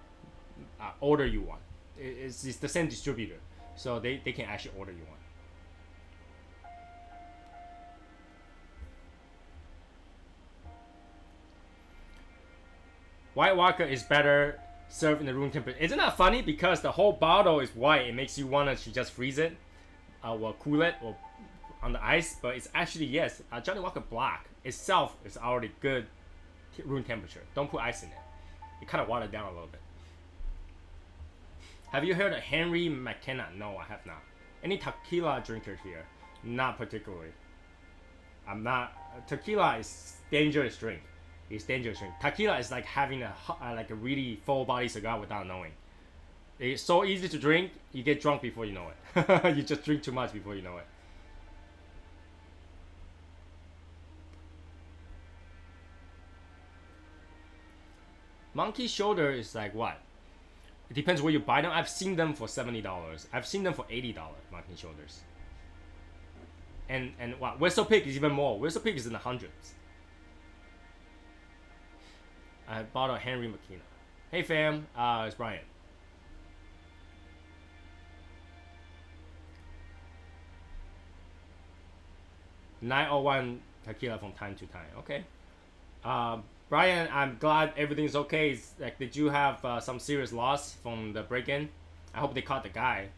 order you one. It's the same distributor, so they can actually order you one. White Walker is better served in the room temperature. Isn't that funny? Because the whole bottle is white. It makes you want to just freeze it or cool it or on the ice. But it's actually, yes, Johnny Walker Black itself is already good room temperature. Don't put ice in it. It kind of watered down a little bit. Have you heard of Henry McKenna? No, I have not. Any tequila drinkers here? Not particularly. I'm not. Tequila is dangerous drink. It's dangerous drink. Tequila is like having a really full body cigar without knowing. It's so easy to drink. You get drunk before you know it. You just drink too much before you know it. Monkey shoulder is like what? It depends where you buy them. I've seen them for $70. I've seen them for $80. Monkey shoulders. And what? Whistle Pig is even more. Whistle Pig is in the hundreds. I bought a Henry McKenna. Hey fam, it's Brian. $901 tequila from time to time. Okay. Brian, I'm glad everything's okay. Like, did you have some serious loss from the break-in? I hope they caught the guy.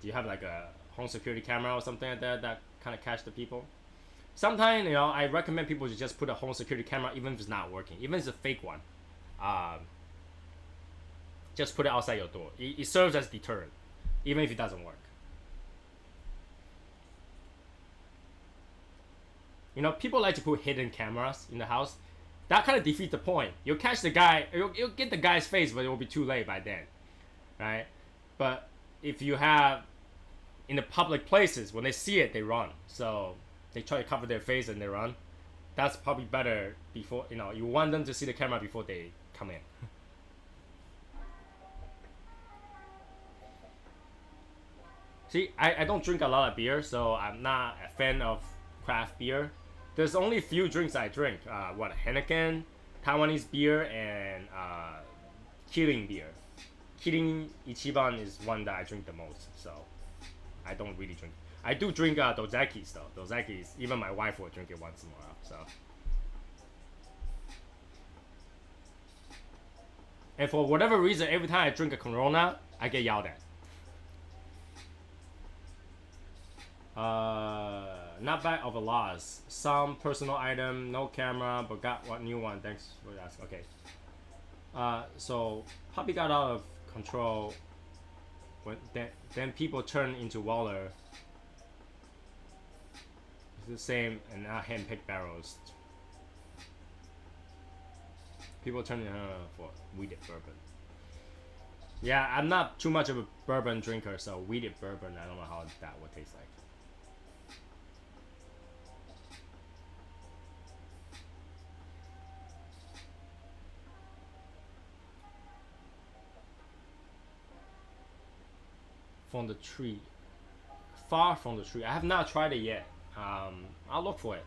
Do you have like a home security camera or something like that that kind of catch the people? Sometimes, I recommend people to just put a home security camera even if it's not working, even if it's a fake one. Just put it outside your door. It serves as deterrent, even if it doesn't work. People like to put hidden cameras in the house. That kind of defeats the point. You'll catch the guy, you'll get the guy's face, but it will be too late by then, right? But if you have in the public places, when they see it, they run. So they try to cover their face and they run. That's probably better before, you want them to see the camera before they come in. See, I don't drink a lot of beer, so I'm not a fan of craft beer. There's only a few drinks I drink. Heineken, Taiwanese beer, and Kirin beer. Kirin Ichiban is one that I drink the most, so I don't really drink. I do drink Dozakis though. Dozakis, even my wife will drink it once in a while. So, and for whatever reason, every time I drink a Corona, I get yelled at. Not bad of a loss. Some personal item, no camera, but got one new one. Thanks for asking. Okay. So puppy got out of control. Then people turn into Waller. It's the same, and now hand-picked barrels. People turn into for weeded bourbon. Yeah, I'm not too much of a bourbon drinker, so weeded bourbon, I don't know how that would taste like. From the tree. Far from the tree. I have not tried it yet. I'll look for it.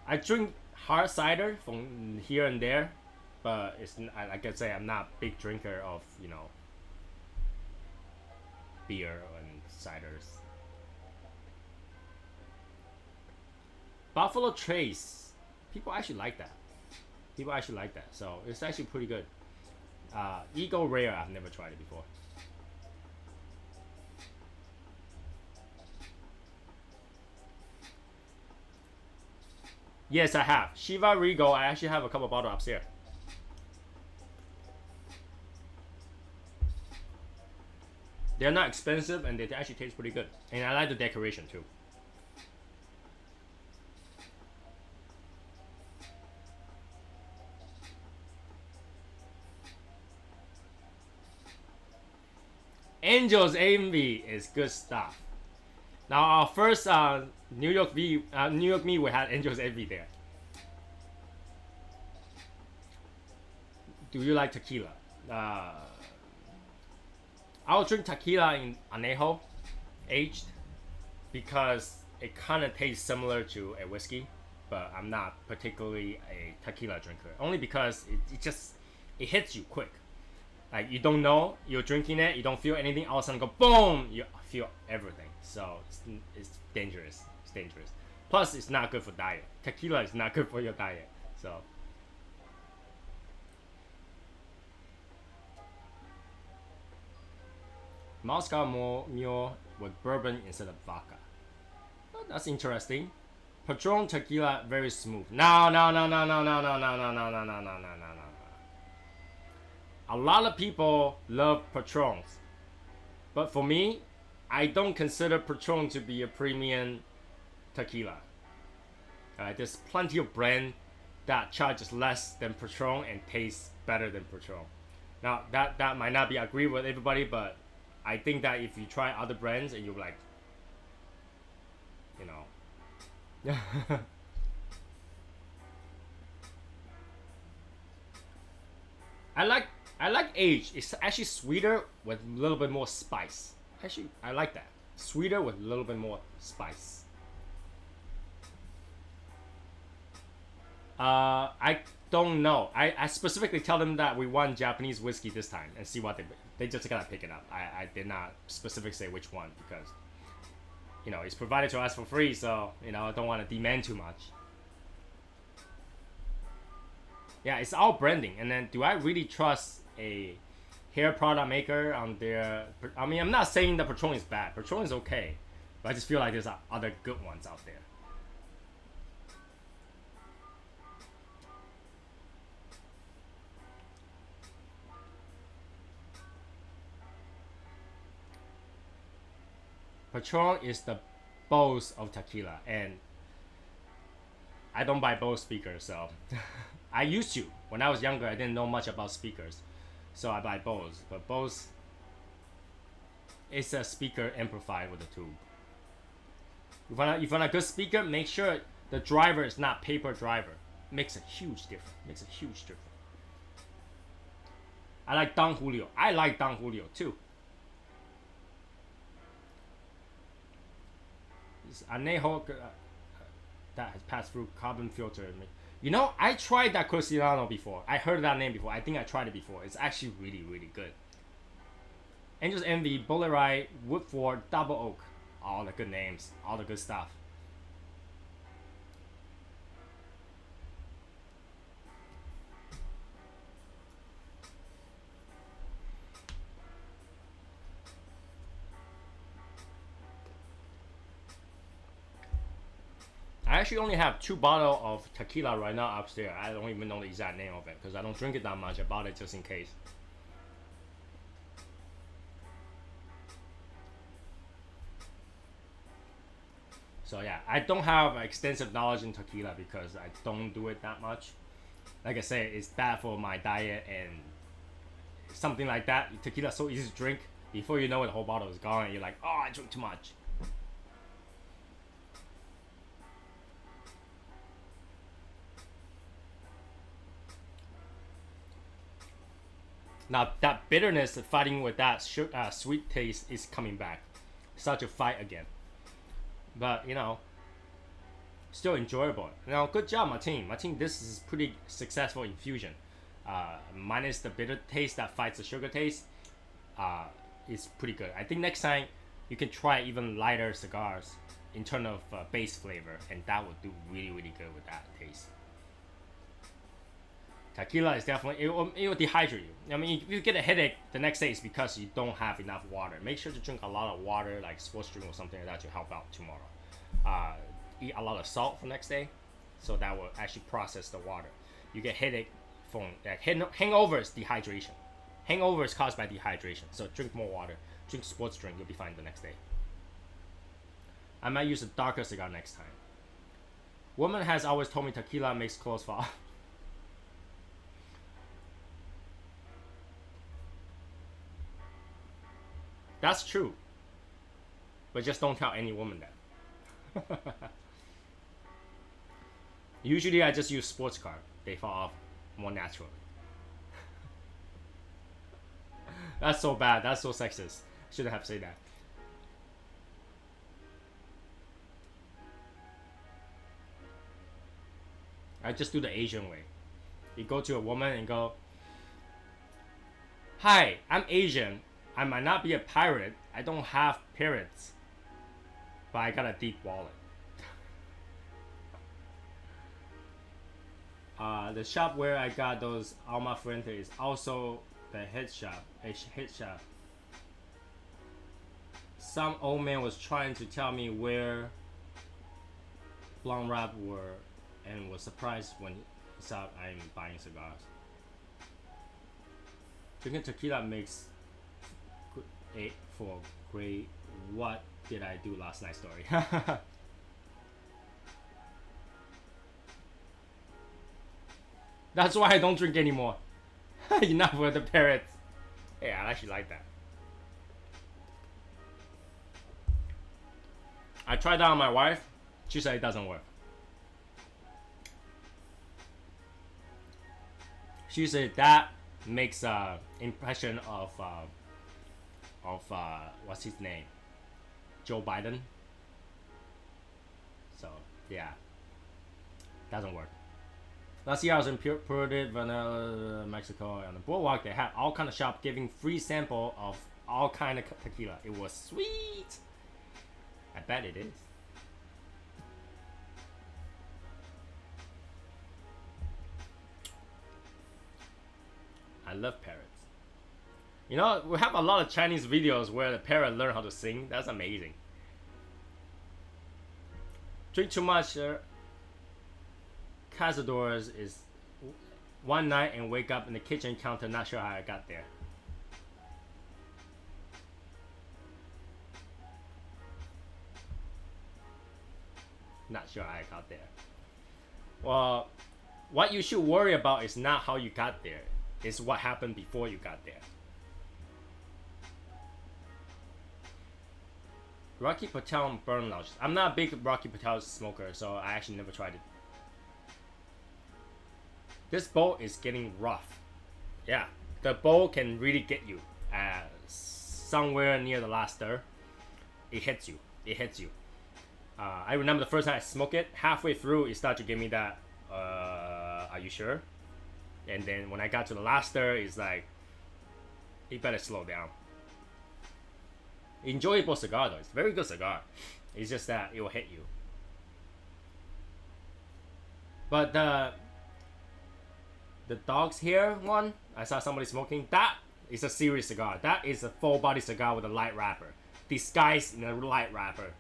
I drink hard cider from here and there, but it's like I say, I'm not a big drinker of beer and ciders. Buffalo Trace. People actually like that. So it's actually pretty good. Eagle Rare. I've never tried it before. Yes, I have. Shiva Regal, I actually have a couple bottles upstairs. They're not expensive and they actually taste pretty good. And I like the decoration too. Angel's Envy is good stuff. Now our first New York meet, we had Angel's Envy there. Do you like tequila? I'll drink tequila in Anejo, aged, because it kind of tastes similar to a whiskey, but I'm not particularly a tequila drinker. Only because it hits you quick. Like, you don't know you're drinking it, you don't feel anything, all of a sudden go boom, you feel everything. So it's dangerous. Plus, it's not good for diet. Tequila is not good for your diet. So Moscow Mule with bourbon instead of vodka. Oh, that's interesting. Patron tequila very smooth. No. A lot of people love Patrons, but for me, I don't consider Patron to be a premium tequila. There's plenty of brand that charges less than Patron and tastes better than Patron. Now that might not be agree with everybody, but I think that if you try other brands and you're like, I like aged. It's actually sweeter with a little bit more spice. Actually, I like that. Sweeter with a little bit more spice. I don't know. I specifically tell them that we want Japanese whiskey this time and see what they just gotta pick it up. I did not specifically say which one because you know, it's provided to us for free, so you know, I don't want to demand too much. Yeah, it's all branding. And then, do I really trust a hair product maker on their? I mean, I'm not saying that Patron is bad. Patron is okay, but I just feel like there's other good ones out there. Patron is the Bose of tequila, and I don't buy Bose speakers, so I used to. When I was younger, I didn't know much about speakers, so I buy Bose. But Bose is a speaker amplified with a tube. If you want a good speaker, make sure the driver is not paper driver. Makes a huge difference. I like Don Julio. I like Don Julio too. This Anejo that has passed through carbon filter. You know, I tried that Crisillano before. I heard that name before. I think I tried it before. It's actually really, really good. Angel's Envy, Bullet Ride, Woodford, Double Oak. All the good names. All the good stuff. I actually only have 2 bottles of tequila right now upstairs. I don't even know the exact name of it because I don't drink it that much. I bought it just in case. So yeah, I don't have extensive knowledge in tequila because I don't do it that much. Like I say, it's bad for my diet and something like that. Tequila is so easy to drink. Before you know it, the whole bottle is gone and you're like, oh, I drink too much. Now that bitterness fighting with that sweet taste is coming back. Such a fight again. But you know, still enjoyable. Now, good job, Martin. Martin, this is pretty successful infusion. Minus the bitter taste that fights the sugar taste, it's pretty good. I think next time you can try even lighter cigars in terms of base flavor, and that would do really, really good with that taste. Tequila is definitely, it will dehydrate you. I mean, if you get a headache the next day, it's because you don't have enough water. Make sure to drink a lot of water, like sports drink or something like that, to help out tomorrow. Eat a lot of salt for next day, so that will actually process the water. You get headache from like hangover is dehydration. Hangover is caused by dehydration, so drink more water. Drink sports drink, you'll be fine the next day. I might use a darker cigar next time. Woman has always told me tequila makes clothes fall off. That's true. But just don't tell any woman that. Usually I just use sports car. They fall off more naturally. That's so bad. That's so sexist. Shouldn't have said that. I just do the Asian way. You go to a woman and go, "Hi, I'm Asian. I might not be a pirate. I don't have parrots. But I got a deep wallet." The shop where I got those Alma Fuente is also the head shop. Some old man was trying to tell me where blonde wrap were and was surprised when he saw I'm buying cigars. Drinking tequila makes for great what did I do last night story. That's why I don't drink anymore. Enough with the parrots. Hey, I actually like that. I tried that on my wife. She said it doesn't work. She said that makes a impression of what's his name? Joe Biden. So yeah, doesn't work. Last year I was in Puerto Vanilla, Mexico, on the boardwalk. They had all kind of shop giving free sample of all kind of tequila. It was sweet. I bet it is. I love parrots. You know, we have a lot of Chinese videos where the parrot learn how to sing. That's amazing. Drink too much Cazadores is one night and wake up in the kitchen counter, not sure how I got there. Not sure how I got there. Well, what you should worry about is not how you got there. It's what happened before you got there. Rocky Patel burn lounge. I'm not a big Rocky Patel smoker, so I actually never tried it. This bowl is getting rough. Yeah, the bowl can really get you. Somewhere near the last stir, it hits you. It hits you. I remember the first time I smoked it, halfway through it started to give me that, are you sure? And then when I got to the last stir, it's like, you better slow down. Enjoyable cigar though, it's a very good cigar. It's just that it will hit you. But the dog's hair one, I saw somebody smoking, that is a serious cigar. That is a full body cigar with a light wrapper. Disguised in a light wrapper.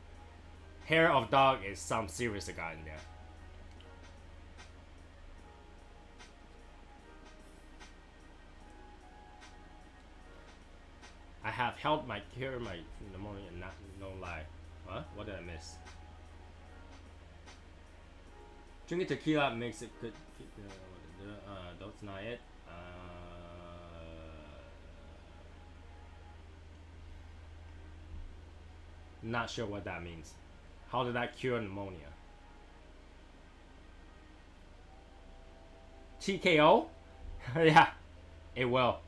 Hair of dog is some serious cigar in there. I have held my cure my pneumonia and not no lie. What did I miss? Drinking tequila makes it good. That's not it. Not sure what that means. How did that cure pneumonia? TKO? Yeah, it will.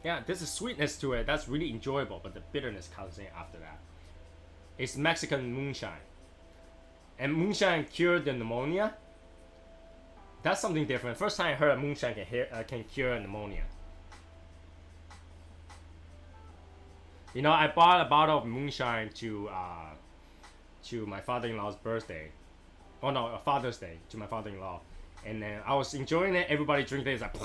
Yeah, there's a sweetness to it that's really enjoyable, but the bitterness comes in after that. It's Mexican moonshine. And moonshine cured the pneumonia? That's something different. First time I heard moonshine can cure pneumonia. You know, I bought a bottle of moonshine to my father-in-law's birthday. Oh no, Father's Day, to my father-in-law. And then I was enjoying it. Everybody drink this. Like,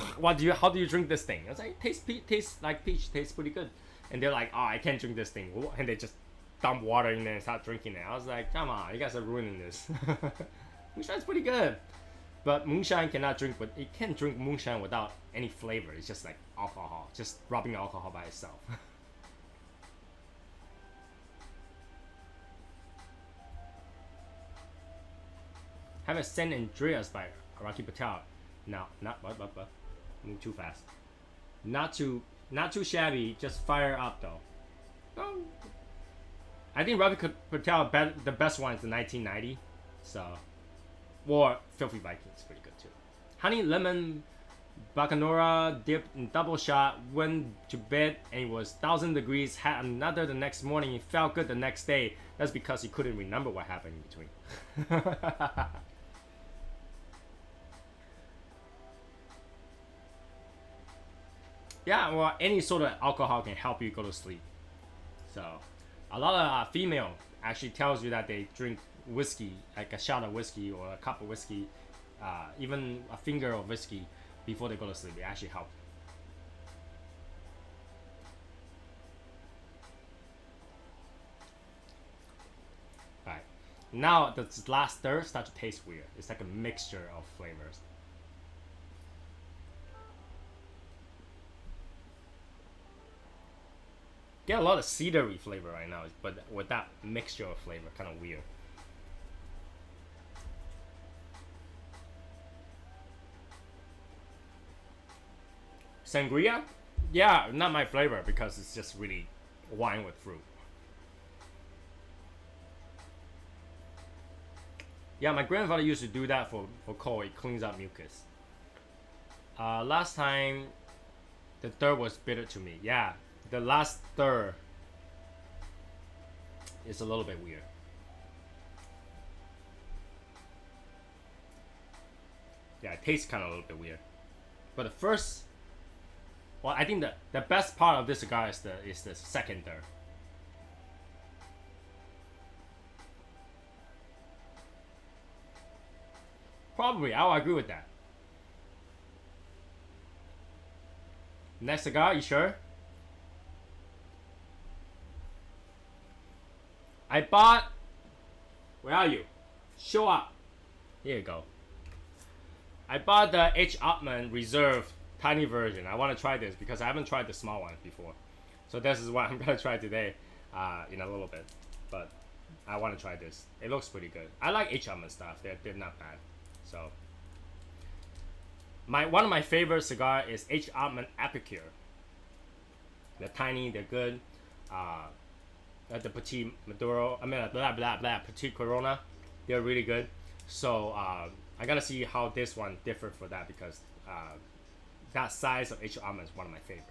how do you drink this thing? I was like, tastes like peach. Tastes pretty good. And they're like, oh, I can't drink this thing. And they just dump water in there and start drinking it. I was like, come on, you guys are ruining this. Moonshine's pretty good. But moonshine cannot drink, but it can drink moonshine without any flavor. It's just like alcohol, just rubbing alcohol by itself. Have a San Andreas by Rocky Patel. No, not what. Move too fast. Not too shabby. Just fire up though. Oh. I think Rocky Patel the best one is the 1990. So, or Filthy Vikings, pretty good too. Honey lemon bacanora dipped in double shot. Went to bed and it was 1,000 degrees. Had another the next morning. It felt good the next day. That's because he couldn't remember what happened in between. Yeah, well, any sort of alcohol can help you go to sleep. So, a lot of female actually tells you that they drink whiskey, like a shot of whiskey or a cup of whiskey, even a finger of whiskey before they go to sleep. It actually helps. Alright, now the last stir starts to taste weird. It's like a mixture of flavors. Get a lot of cedary flavor right now, but with that mixture of flavor, kind of weird. Sangria? Yeah, not my flavor because it's just really wine with fruit. Yeah, my grandfather used to do that for cold. It cleans up mucus. Last time, the third was bitter to me. Yeah. The last third is a little bit weird. Yeah, it tastes kind of a little bit weird. But the first, well, I think the best part of this cigar is the second third. Probably, I'll agree with that. Next cigar, you sure? I bought. Where are you? Show up. Here you go. I bought the H. Upmann Reserve tiny version. I want to try this because I haven't tried the small one before. So this is what I'm gonna try today, in a little bit. But I want to try this. It looks pretty good. I like H. Upmann stuff. They're not bad. So one of my favorite cigar is H. Upmann Epicure. They're tiny. They're good. The Petit Maduro. I mean, Petit Corona. They're really good. So I gotta see how this one differs for that because that size of H. Upmann is one of my favorite.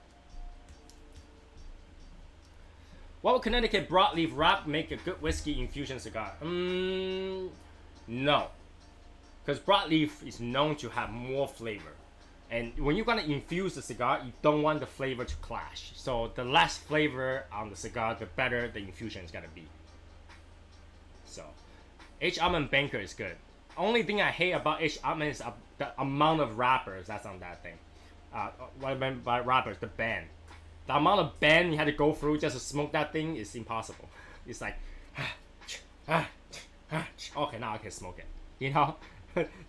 What would Connecticut broadleaf wrap make a good whiskey infusion cigar? No, because broadleaf is known to have more flavor, and when you're gonna infuse the cigar, you don't want the flavor to clash. So the less flavor on the cigar, the better the infusion is gonna be. So H. Upmann Banker is good. Only thing I hate about H. Upmann is the amount of wrappers that's on that thing. What I meant by wrappers, the band. The amount of band you had to go through just to smoke that thing is impossible. It's like, okay, now I can smoke it. You know,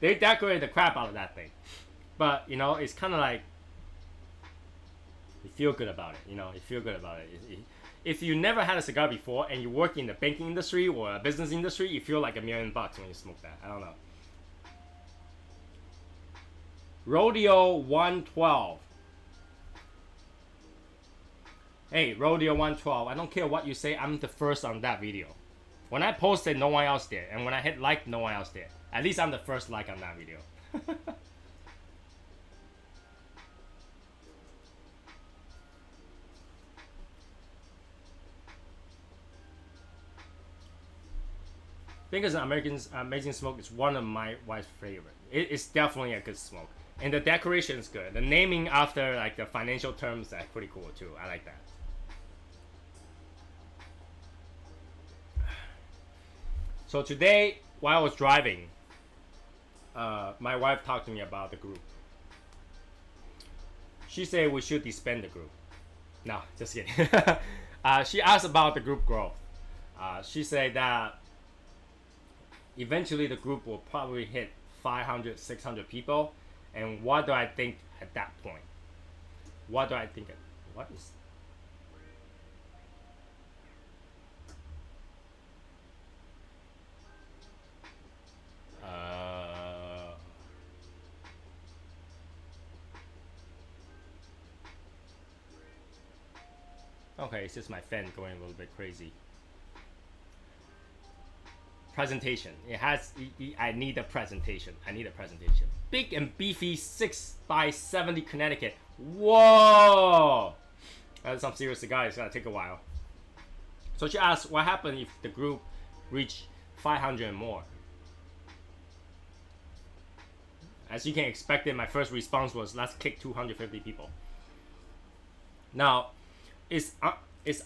they decorate the crap out of that thing, but you know, it's kind of like you feel good about it. You know, you feel good about it. If you never had a cigar before and you work in the banking industry or a business industry, you feel like $1 million when you smoke that. I don't know. Rodeo 112. Hey, Rodeo 112, I don't care what you say, I'm the first on that video. When I posted, no one else did. And when I hit like, no one else did. At least I'm the first like on that video. Because Amazing Smoke is one of my wife's favorite. It's definitely a good smoke. And the decoration is good. The naming after like the financial terms, that's pretty cool too. I like that. So today, while I was driving, my wife talked to me about the group. She said we should disband the group. No, just kidding. She asked about the group growth. She said that eventually the group will probably hit 500, 600 people. And what do I think at that point? What do I think? What is... Okay, it's just my fan going a little bit crazy. Presentation. It has. I need a presentation. I need a presentation. Big and beefy 6x70 Connecticut. Whoa! That's some serious cigar. It's gonna take a while. So she asked, what happened if the group reached 500 and more? As you can expect it, my first response was, let's kick 250 people. Now, it's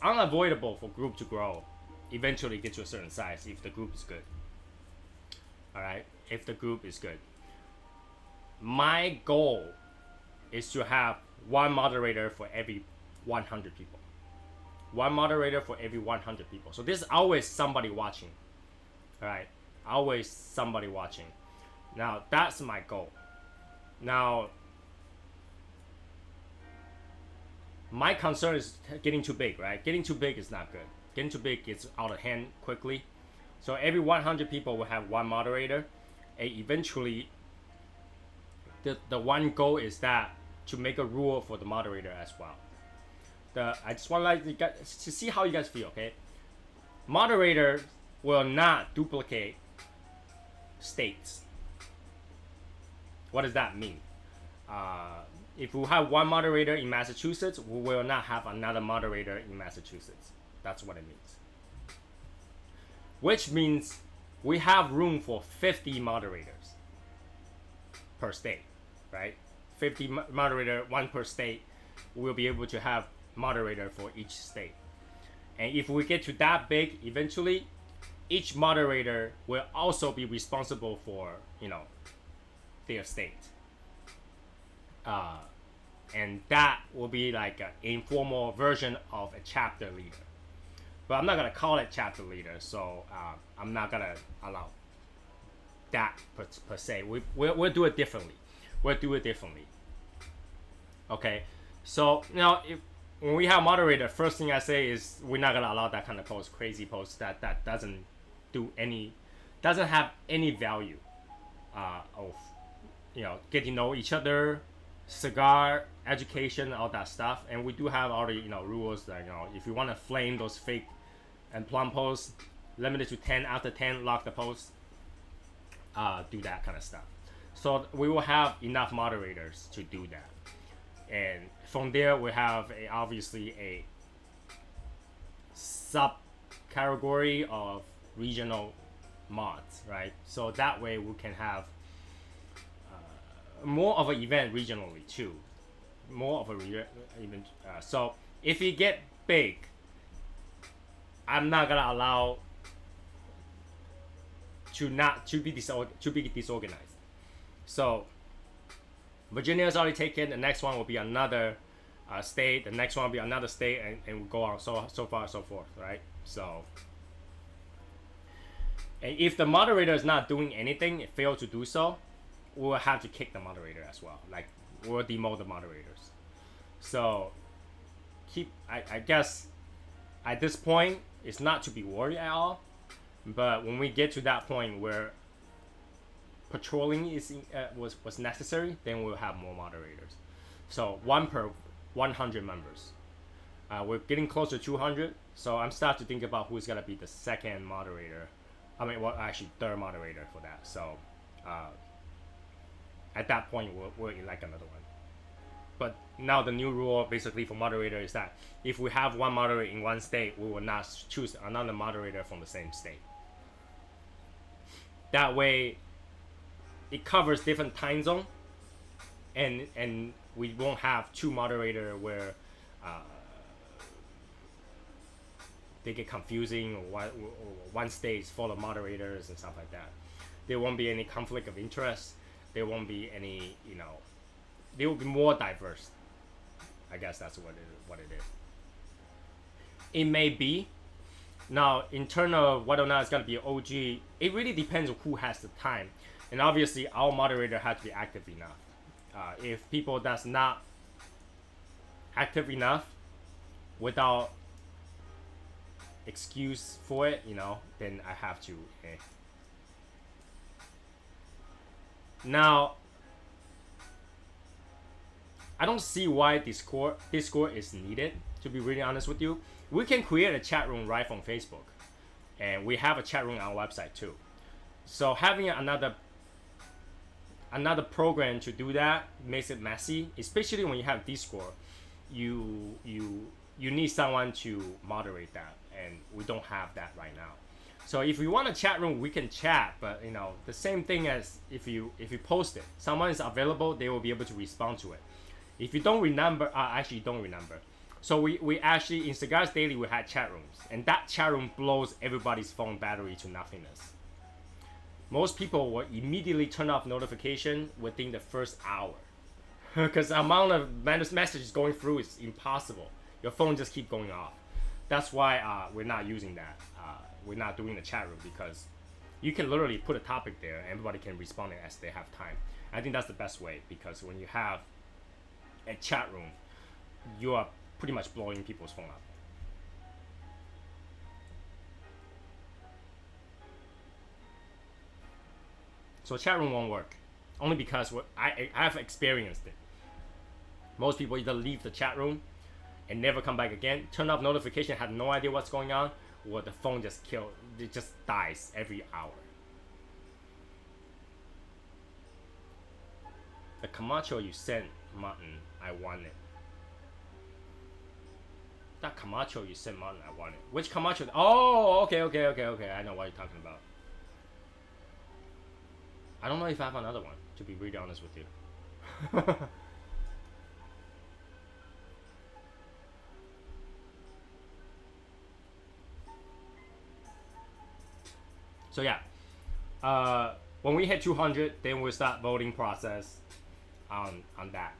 unavoidable for group to grow. Eventually get to a certain size if the group is good. Alright? If the group is good. My goal is to have one moderator for every 100 people. One moderator for every 100 people. So there's always somebody watching. Alright? Always somebody watching. Now, that's my goal. Now, my concern is getting too big, right? Getting too big is not good. Getting too big gets out of hand quickly. So every 100 people will have one moderator. And eventually, the one goal is that to make a rule for the moderator as well. I just want to like you guys to see how you guys feel, okay? Moderator will not duplicate states. What does that mean? If we have one moderator in Massachusetts, we will not have another moderator in Massachusetts. That's what it means. Which means we have room for 50 moderators per state, right? 50 moderator, one per state. We'll be able to have moderator for each state. And if we get to that big, eventually, each moderator will also be responsible for, their state. And that will be like an informal version of a chapter leader. But I'm not gonna call it chapter leader, so I'm not gonna allow that per se. We'll do it differently. Okay, so now when we have moderator, first thing I say is we're not gonna allow that kind of post, crazy post that doesn't have any value of getting to know each other, cigar education, all that stuff. And we do have already rules that if you want to flame those fake and plum posts, limited to 10. After 10, lock the post. Do that kind of stuff. So we will have enough moderators to do that. And from there, we have obviously a subcategory of regional mods, right? So that way we can have more of an event regionally too. More of a event. So if you get big, I'm not gonna allow to be disorganized. So Virginia is already taken. The next one will be another state. The next one will be another state, and we go on so far so forth, right? So, and if the moderator is not doing anything, it failed to do so, we'll have to kick the moderator as well. Like we'll demote the moderators. So I guess at this point it's not to be worried at all. But when we get to that point where patrolling was necessary, then we'll have more moderators. So 1 per 100 members. We're getting closer to 200, so I'm starting to think about who's gonna be the second moderator. Actually third moderator for that. So at that point, we'll elect another one. But now the new rule basically for moderator is that if we have one moderator in one state, we will not choose another moderator from the same state. That way, it covers different time zone, and we won't have two moderators where they get confusing, or one state is full of moderators and stuff like that. There won't be any conflict of interest. There won't be any, they will be more diverse. I guess that's what it is. It may be. Now, in terms of whether or not it's going to be an OG, it really depends on who has the time. And obviously, our moderator has to be active enough. If people that's not active enough, without excuse for it, then I have to. Now, I don't see why Discord is needed, to be really honest with you. We can create a chat room right from Facebook, and we have a chat room on our website too. So having another program to do that makes it messy, especially when you have Discord. You need someone to moderate that, and we don't have that right now. So if we want a chat room, we can chat, but the same thing as if you post it, someone is available, they will be able to respond to it. If you don't remember, actually don't remember. So we actually, in Cigars Daily, we had chat rooms, and that chat room blows everybody's phone battery to nothingness. Most people will immediately turn off notification within the first hour, because the amount of messages going through is impossible. Your phone just keep going off. That's why we're not using that. We're not doing the chat room, because you can literally put a topic there and everybody can respond as they have time. I think that's the best way, because when you have a chat room, you are pretty much blowing people's phone up. So chat room won't work, only because I've experienced it. Most people either leave the chat room and never come back again, turn off notification, have no idea what's going on, or the phone just dies every hour. The Camacho you sent, Martin, I want it. That Camacho you sent, Martin, I want it. Which Camacho? Oh, okay. I know what you're talking about. I don't know if I have another one. to be really honest with you. So yeah, when we hit 200, then we'll start voting process on that,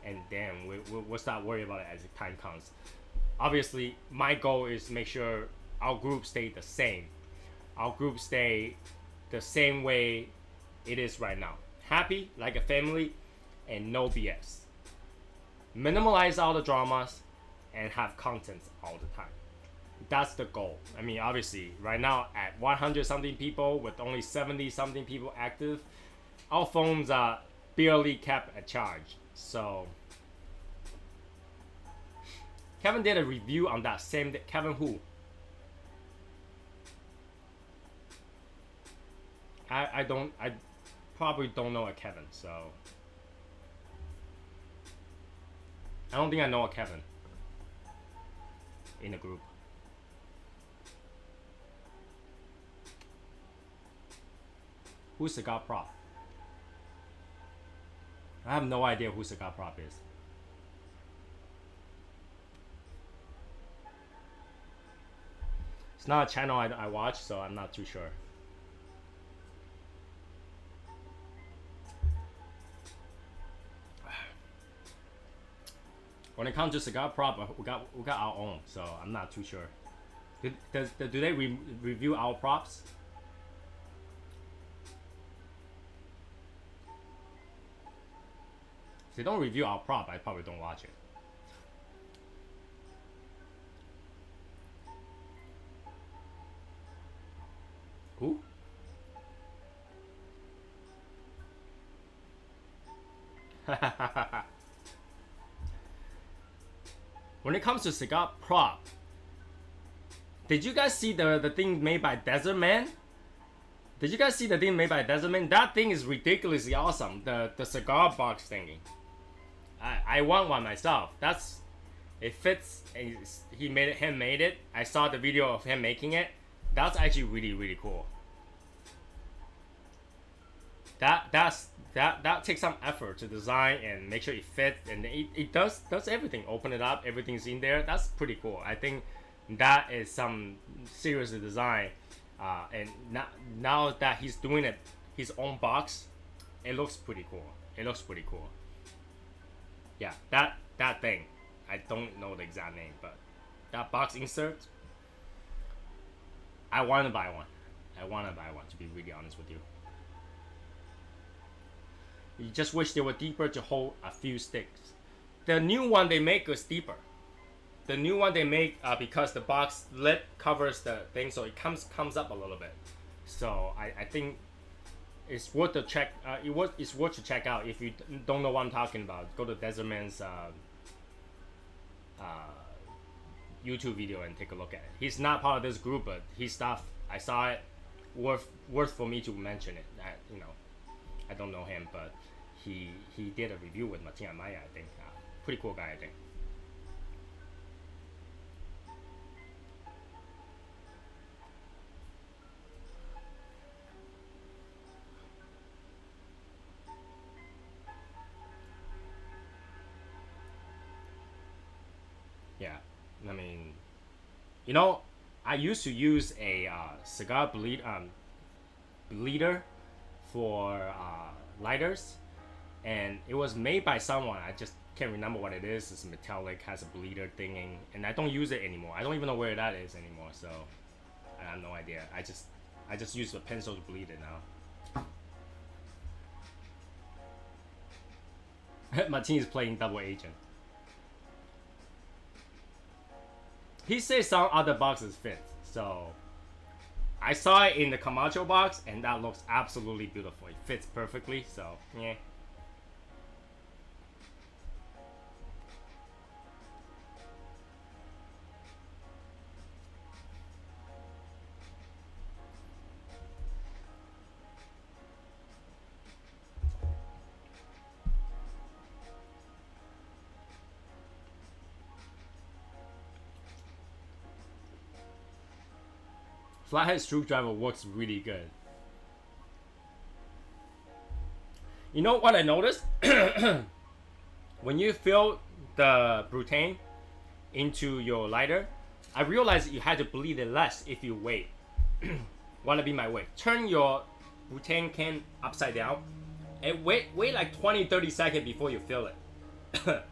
and then we'll start worrying about it as time comes. Obviously, my goal is to make sure our group stay the same. Our group stay the same way it is right now. Happy, like a family, and no BS. Minimalize all the dramas and have content all the time. That's the goal. I mean, obviously, right now at 100 something people with only 70 something people active, our phones are barely kept at charge. So, Kevin did a review on that same day. Kevin who? I probably don't know a Kevin, so I don't think I know a Kevin in the group. Who's Cigar Prop? I have no idea who Cigar Prop is. It's not a channel I watch, so I'm not too sure. When it comes to Cigar Prop, we got our own, so I'm not too sure. Do they review our props? If they don't review our prop, I probably don't watch it. Who? When it comes to Cigar Prop, did you guys see the thing made by Desert Man? Did you guys see the thing made by Desert Man? That thing is ridiculously awesome. The cigar box thingy. I want one myself. It fits. He made it. Him made it. I saw the video of him making it. That's actually really cool. That takes some effort to design and make sure it fits, and it does everything. Open it up, everything's in there. That's pretty cool. I think that is some serious design. And now that he's doing it his own box, it looks pretty cool. Yeah, that thing, I don't know the exact name, but that box insert, I want to buy one. To be really honest with you. You just wish they were deeper to hold a few sticks. The new one they make is deeper. The new one they make because the box lid covers the thing, so it comes up a little bit. So I think it's worth to check. It's worth to check out. If you don't know what I'm talking about, go to Desert Man's YouTube video and take a look at it. He's not part of this group, but his stuff, I saw it, worth for me to mention it. I don't know him, but he did a review with Martina Maya, I think. Pretty cool guy, I think. Yeah, I mean, I used to use a cigar bleeder for lighters, and it was made by someone. I just can't remember what it is. It's metallic, has a bleeder thing, and I don't use it anymore. I don't even know where that is anymore, so I have no idea. I just use the pencil to bleed it now. Martin is playing double agent. He says some other boxes fit, so I saw it in the Camacho box, and that looks absolutely beautiful. It fits perfectly, so yeah. Flathead screwdriver works really good. You know what I noticed? When you fill the butane into your lighter, I realized you had to bleed it less if you wait. Wanna be my way? Turn your butane can upside down and wait like 20-30 seconds before you fill it.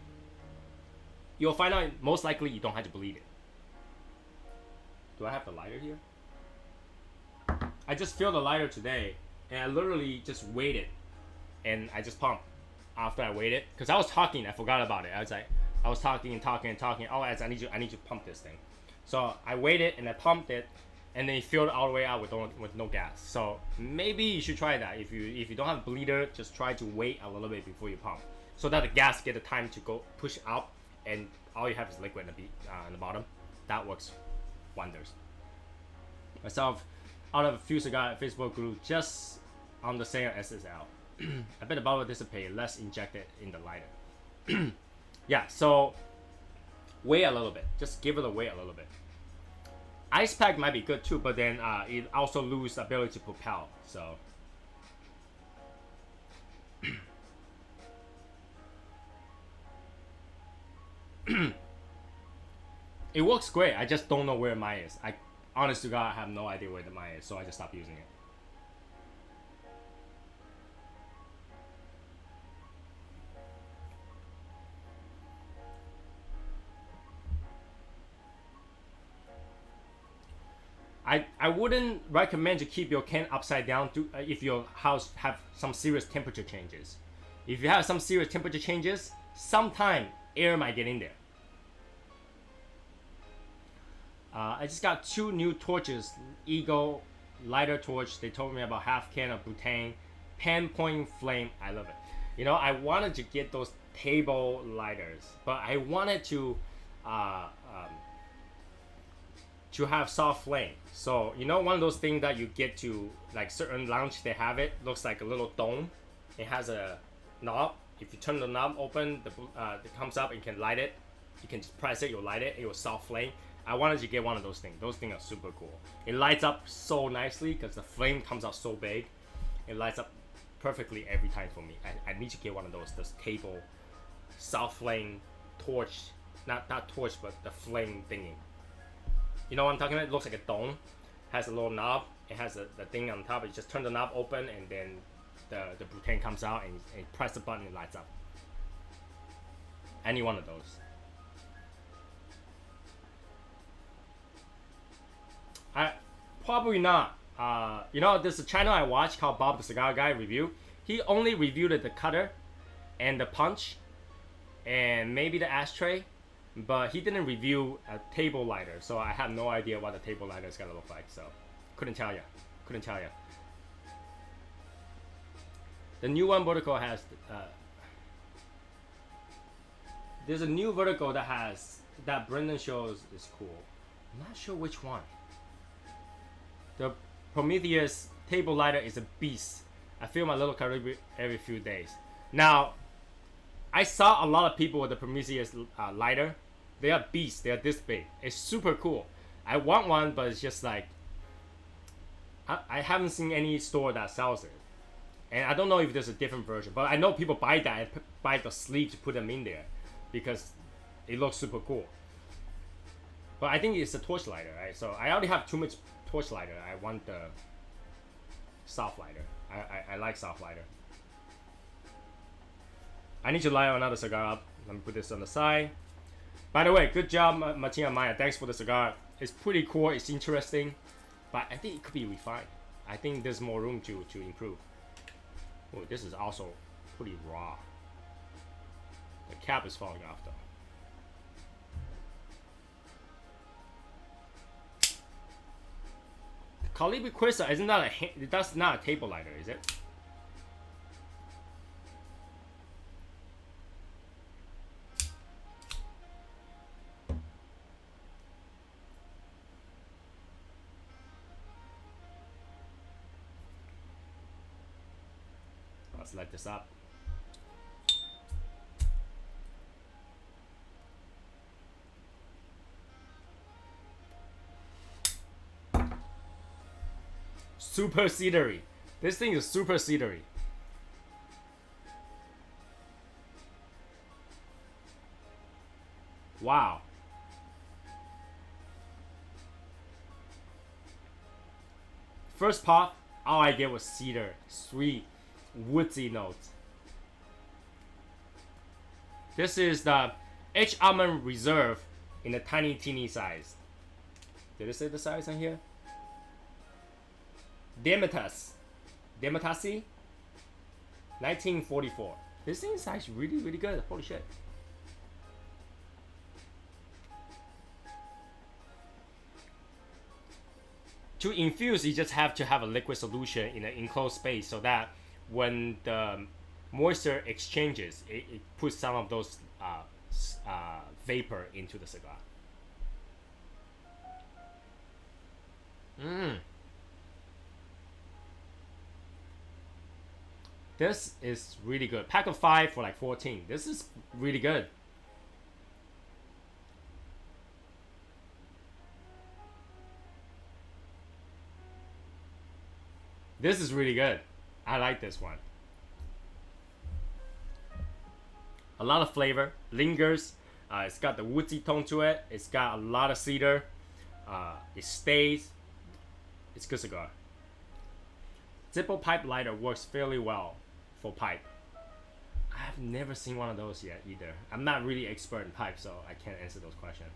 You'll find out most likely you don't have to bleed it. Do I have the lighter here? I just filled the lighter today and I literally just waited and I just pumped after I waited because I was talking. I forgot about it. I was talking. Oh, I need to pump this thing. So I waited and I pumped it, and then it filled all the way out with no gas. So maybe you should try that. If you don't have a bleeder, just try to wait a little bit before you pump, so that the gas get the time to go push out, and all you have is liquid in the bottom. That works wonders. Myself, out of a few cigar Facebook group just on the same SSL. I bet the bubble dissipate, less injected in the lighter. Yeah, so wait a little bit. Just give it a wait a little bit. Ice pack might be good too, but then it also loses ability to propel. So it works great. I just don't know where mine is. I honest to God, I have no idea where the mine is, so I just stopped using it. I wouldn't recommend to keep your can upside down if your house have some serious temperature changes. If you have some serious temperature changes, sometime air might get in there. I just got 2 new torches, Eagle lighter torch. They told me about half can of butane, pan point flame. I love it. You know, I wanted to get those table lighters, but I wanted to have soft flame. So you know, one of those things that you get to like certain lounge, they have it. Looks like a little dome. It has a knob. If you turn the knob open, it comes up and you can light it. You can just press it, you'll light it. It will soft flame. I wanted to get one of those things. Those things are super cool. It lights up so nicely because the flame comes out so big. It lights up perfectly every time for me. I need to get one of those table soft flame torch. Not torch, but the flame thingy. You know what I'm talking about? It looks like a dome. Has a little knob. It has the thing on top. You just turn the knob open and then the butane comes out and you press the button and it lights up. Any one of those. Probably not. You know, there's a channel I watch called Bob the Cigar Guy Review. He only reviewed the cutter and the punch and maybe the ashtray, but he didn't review a table lighter, so I have no idea what the table lighter is gonna look like. So couldn't tell you. The new one vertical has there's a new vertical that Brendan shows is cool. I'm not sure which one. The Prometheus table lighter is a beast. I fill my little Caribbean every few days. Now, I saw a lot of people with the Prometheus lighter. They are beasts. They are this big. It's super cool. I want one, but it's just like I haven't seen any store that sells it, and I don't know if there's a different version. But I know people buy that and buy the sleeve to put them in there because it looks super cool. But I think it's a torch lighter, right? So I already have too much torch lighter. I want the soft lighter. I like soft lighter. I need to light another cigar up. Let me put this on the side. By the way, good job, Martina Maya. Thanks for the cigar. It's pretty cool. It's interesting, but I think it could be refined. I think there's more room to improve. Oh, this is also pretty raw. The cap is falling off though. Calibre Quista, isn't that that's not a table lighter, is it? Let's light this up. Super cedary. This thing is super cedary. Wow. First pop, all I get was cedar, sweet, woodsy notes. This is the H Almond Reserve in a tiny teeny size. Did it say the size on here? Demonetization, 1944. This thing is actually really, really good. Holy shit. To infuse, you just have to have a liquid solution in an enclosed space so that when the moisture exchanges, it puts some of those vapor into the cigar. This is really good. Pack of 5 for like 14. This is really good. This is really good. I like this one. A lot of flavor, lingers. It's got the woodsy tone to it. It's got a lot of cedar. It stays. It's a good cigar. Zippo pipe lighter works fairly well for pipe. I have never seen one of those yet either. I'm not really expert in pipe, so I can't answer those questions.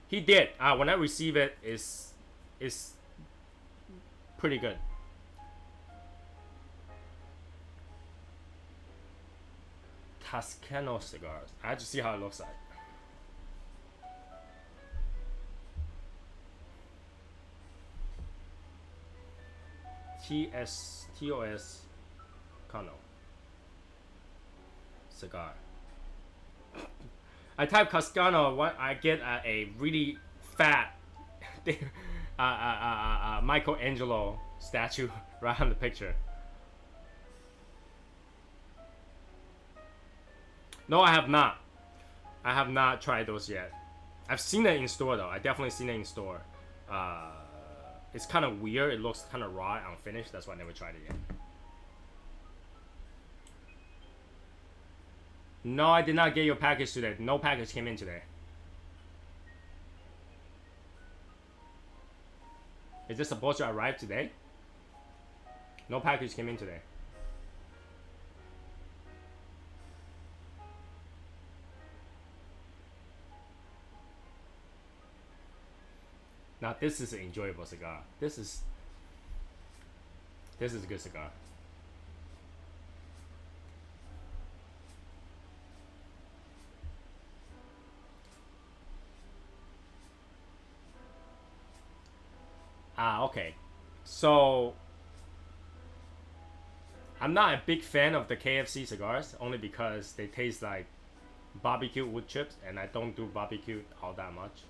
He did. When I receive it, it's pretty good. Toscano cigars. I have to see how it looks like. TOS Cano cigar. I type Toscano, I get a really fat Michelangelo statue right on the picture. No, I have not. I have not tried those yet. I've seen it in store though. I definitely seen it in store. It's kind of weird. It looks kind of raw, unfinished. That's why I never tried it yet. No, I did not get your package today. No package came in today. Is this supposed to arrive today? No package came in today. Now this is an enjoyable cigar. This is a good cigar. Okay. So I'm not a big fan of the KFC cigars, only because they taste like barbecue wood chips, and I don't do barbecue all that much.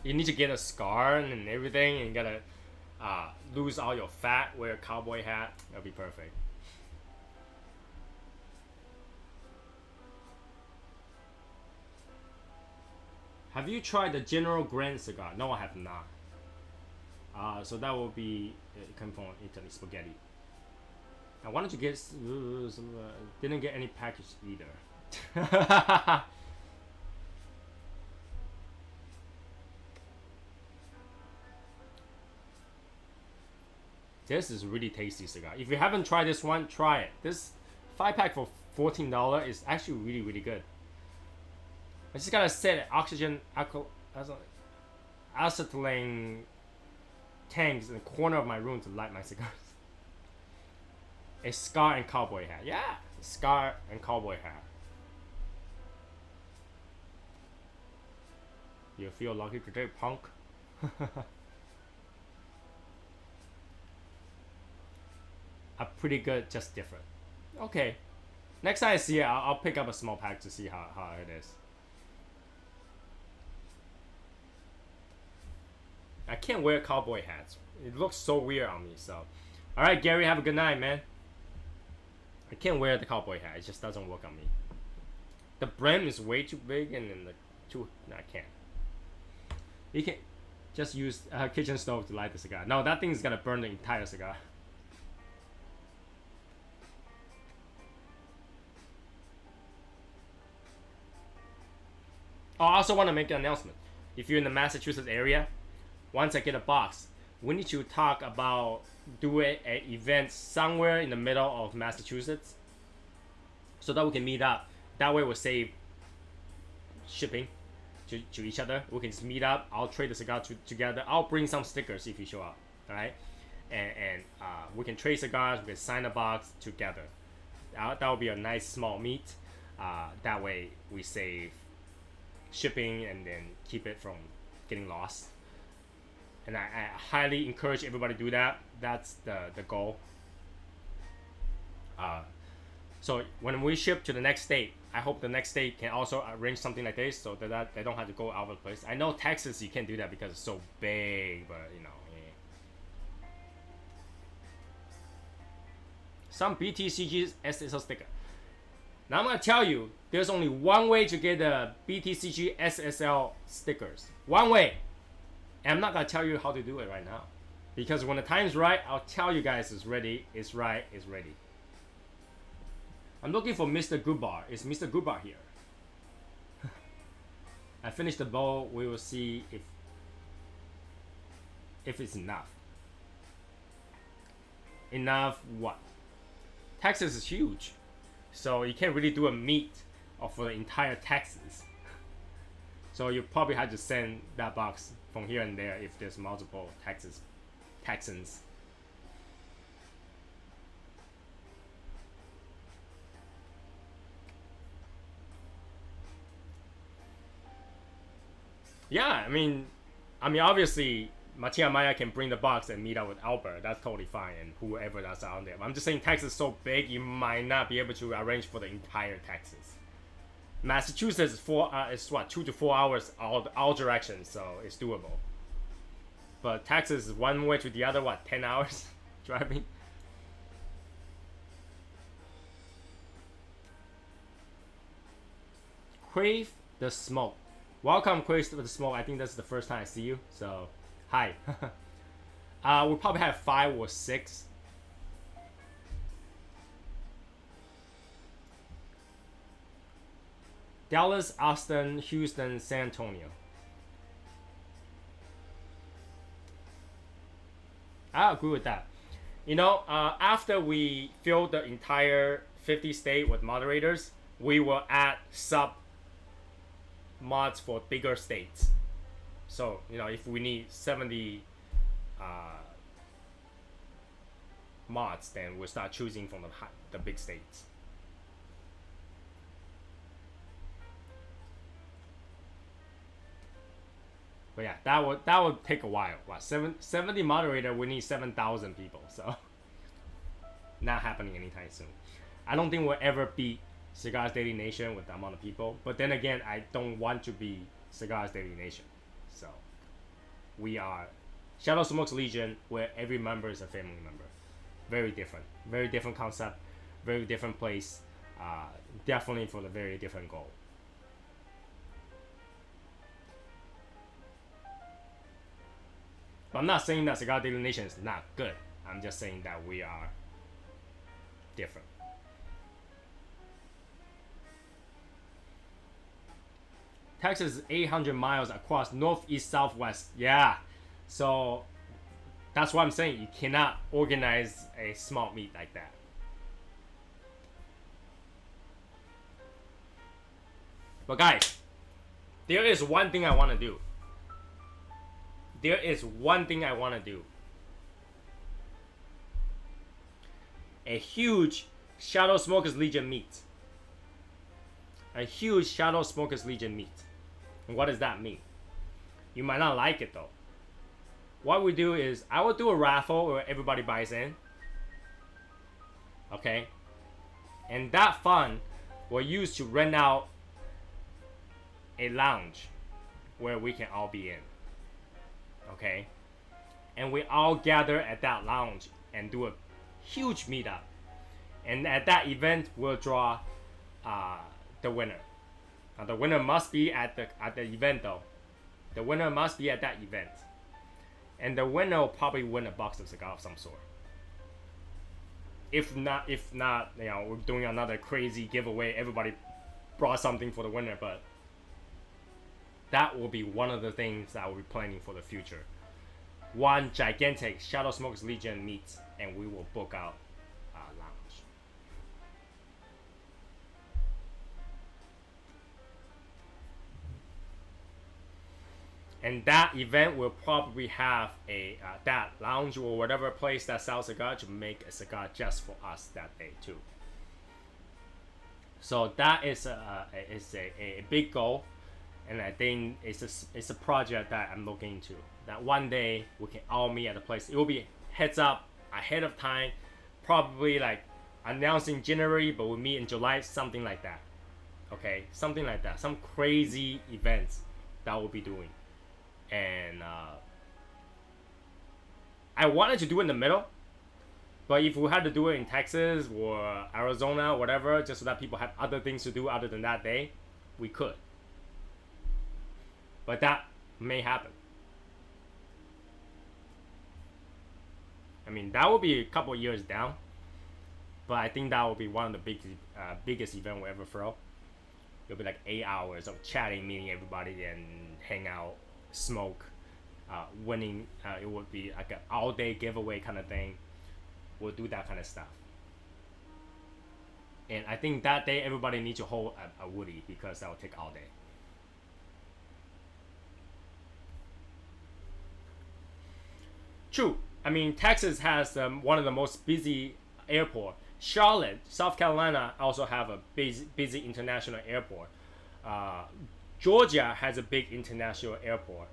You need to get a scar and everything, and you gotta lose all your fat, wear a cowboy hat. That'll be perfect. Have you tried the General Grant cigar? No, I have not. So that will be come from Italy, spaghetti. I wanted to get some, didn't get any package either. This is a really tasty cigar. If you haven't tried this one, try it. This 5-pack for $14 is actually really, really good. I just gotta set oxygen acetylene tanks in the corner of my room to light my cigars. A scar and cowboy hat. Yeah, scar and cowboy hat. You feel lucky today, punk? Pretty good, just different. Okay. Next time I see it, I'll pick up a small pack to see how it is. I can't wear cowboy hats. It looks so weird on me, so. Alright, Gary, have a good night, man. I can't wear the cowboy hat. It just doesn't work on me. The brim is way too big, and then I can't. You can just use a kitchen stove to light the cigar. No, that thing is gonna burn the entire cigar. Oh, I also want to make an announcement. If you're in the Massachusetts area, once I get a box, we need to talk about doing an event somewhere in the middle of Massachusetts, so that we can meet up. That way we'll save shipping to each other. We can just meet up. I'll trade the cigar together. I'll bring some stickers if you show up. All right, and we can trade cigars. We can sign a box together. That will be a nice small meet. That way we save shipping and then keep it from getting lost. And I highly encourage everybody to do that. That's the goal. So when we ship to the next state, I hope the next state can also arrange something like this, so that they don't have to go out of the place. I know Texas, you can't do that because it's so big, but you know. Yeah. Some BTCG SSL sticker. Now I'm gonna tell you, there's only one way to get the BTCG SSL stickers. One way. And I'm not gonna tell you how to do it right now, because when the time's right, I'll tell you guys it's ready, it's right, it's ready. I'm looking for Mr. Goodbar. Is Mr. Goodbar here? I finished the bowl. We will see if it's enough. Enough what? Texas is huge, so you can't really do a meet for the entire Texas. So you probably have to send that box from here and there if there's multiple Texans. Yeah, I mean, obviously, Matia Maya can bring the box and meet up with Albert. That's totally fine, and whoever that's out there. But I'm just saying, Texas is so big, you might not be able to arrange for the entire Texas. Massachusetts is 2 to 4 hours all directions, so it's doable. But Texas is one way to the other, 10 hours driving? Crave the Smoke. Welcome, Crave the Smoke. I think that's the first time I see you, so hi. We'll probably have 5 or 6. Dallas, Austin, Houston, San Antonio. I agree with that. You know, after we fill the entire 50 state with moderators, we will add sub mods for bigger states. So, you know, if we need 70 mods, then we'll start choosing from the big states. But yeah, that would take a while. 70 moderator, we need 7,000 people, so not happening anytime soon. I don't think we'll ever beat Cigars Daily Nation with the amount of people. But then again, I don't want to be Cigars Daily Nation. So we are Shadow Smokes Legion, where every member is a family member. Very different concept, very different place. Definitely for the very different goal. But I'm not saying that Cigar Daily Nation is not good. I'm just saying that we are different. Texas is 800 miles across northeast, southwest. Yeah. So that's what I'm saying. You cannot organize a small meet like that. But guys, there is one thing I want to do. There is one thing I want to do. A huge Shadow Smokers Legion meet. A huge Shadow Smokers Legion meet. And what does that mean? You might not like it though. What we do is, I will do a raffle where everybody buys in. Okay? And that fund we'll use to rent out a lounge where we can all be in. Okay? And we all gather at that lounge and do a huge meetup. And at that event, we'll draw the winner. The winner must be at the event though. The winner must be at that event, and the winner will probably win a box of cigar of some sort. If not, we're doing another crazy giveaway. Everybody brought something for the winner, but that will be one of the things that we'll be planning for the future. One gigantic Shadow Smokers Legion meets, and we will book out a lounge. And that event will probably have a that lounge or whatever place that sells cigar to make a cigar just for us that day too. So that is a big goal, and I think it's a project that I'm looking into. That one day we can all meet at a place. It will be heads up ahead of time, probably like announcing January, but we'll meet in July, something like that. Okay, something like that. Some crazy events that we'll be doing. And I wanted to do it in the middle, but if we had to do it in Texas or Arizona, whatever, just so that people have other things to do other than that day, we could. But that may happen. I mean, that will be a couple of years down, but I think that will be one of the biggest event we'll ever throw. It'll be like 8 hours of chatting, meeting everybody, and hang out, smoke, winning. It would be like an all-day giveaway kind of thing. We'll do that kind of stuff. And I think that day everybody needs to hold a woody, because that will take all day. True. I mean, Texas has one of the most busy airport. Charlotte, South Carolina also have a busy international airport. Georgia has a big international airport.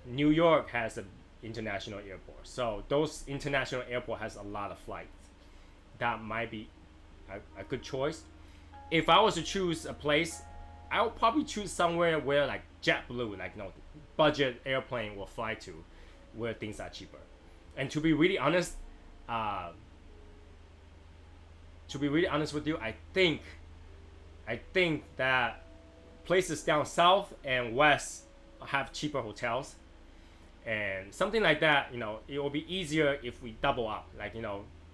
New York has an international airport. So those international airport has a lot of flights. That might be a good choice. If I was to choose a place, I would probably choose somewhere where like JetBlue, like budget airplane will fly to, where things are cheaper. And to be really honest, with you, I think that places down south and west have cheaper hotels, and something like that. It will be easier if we double up. Like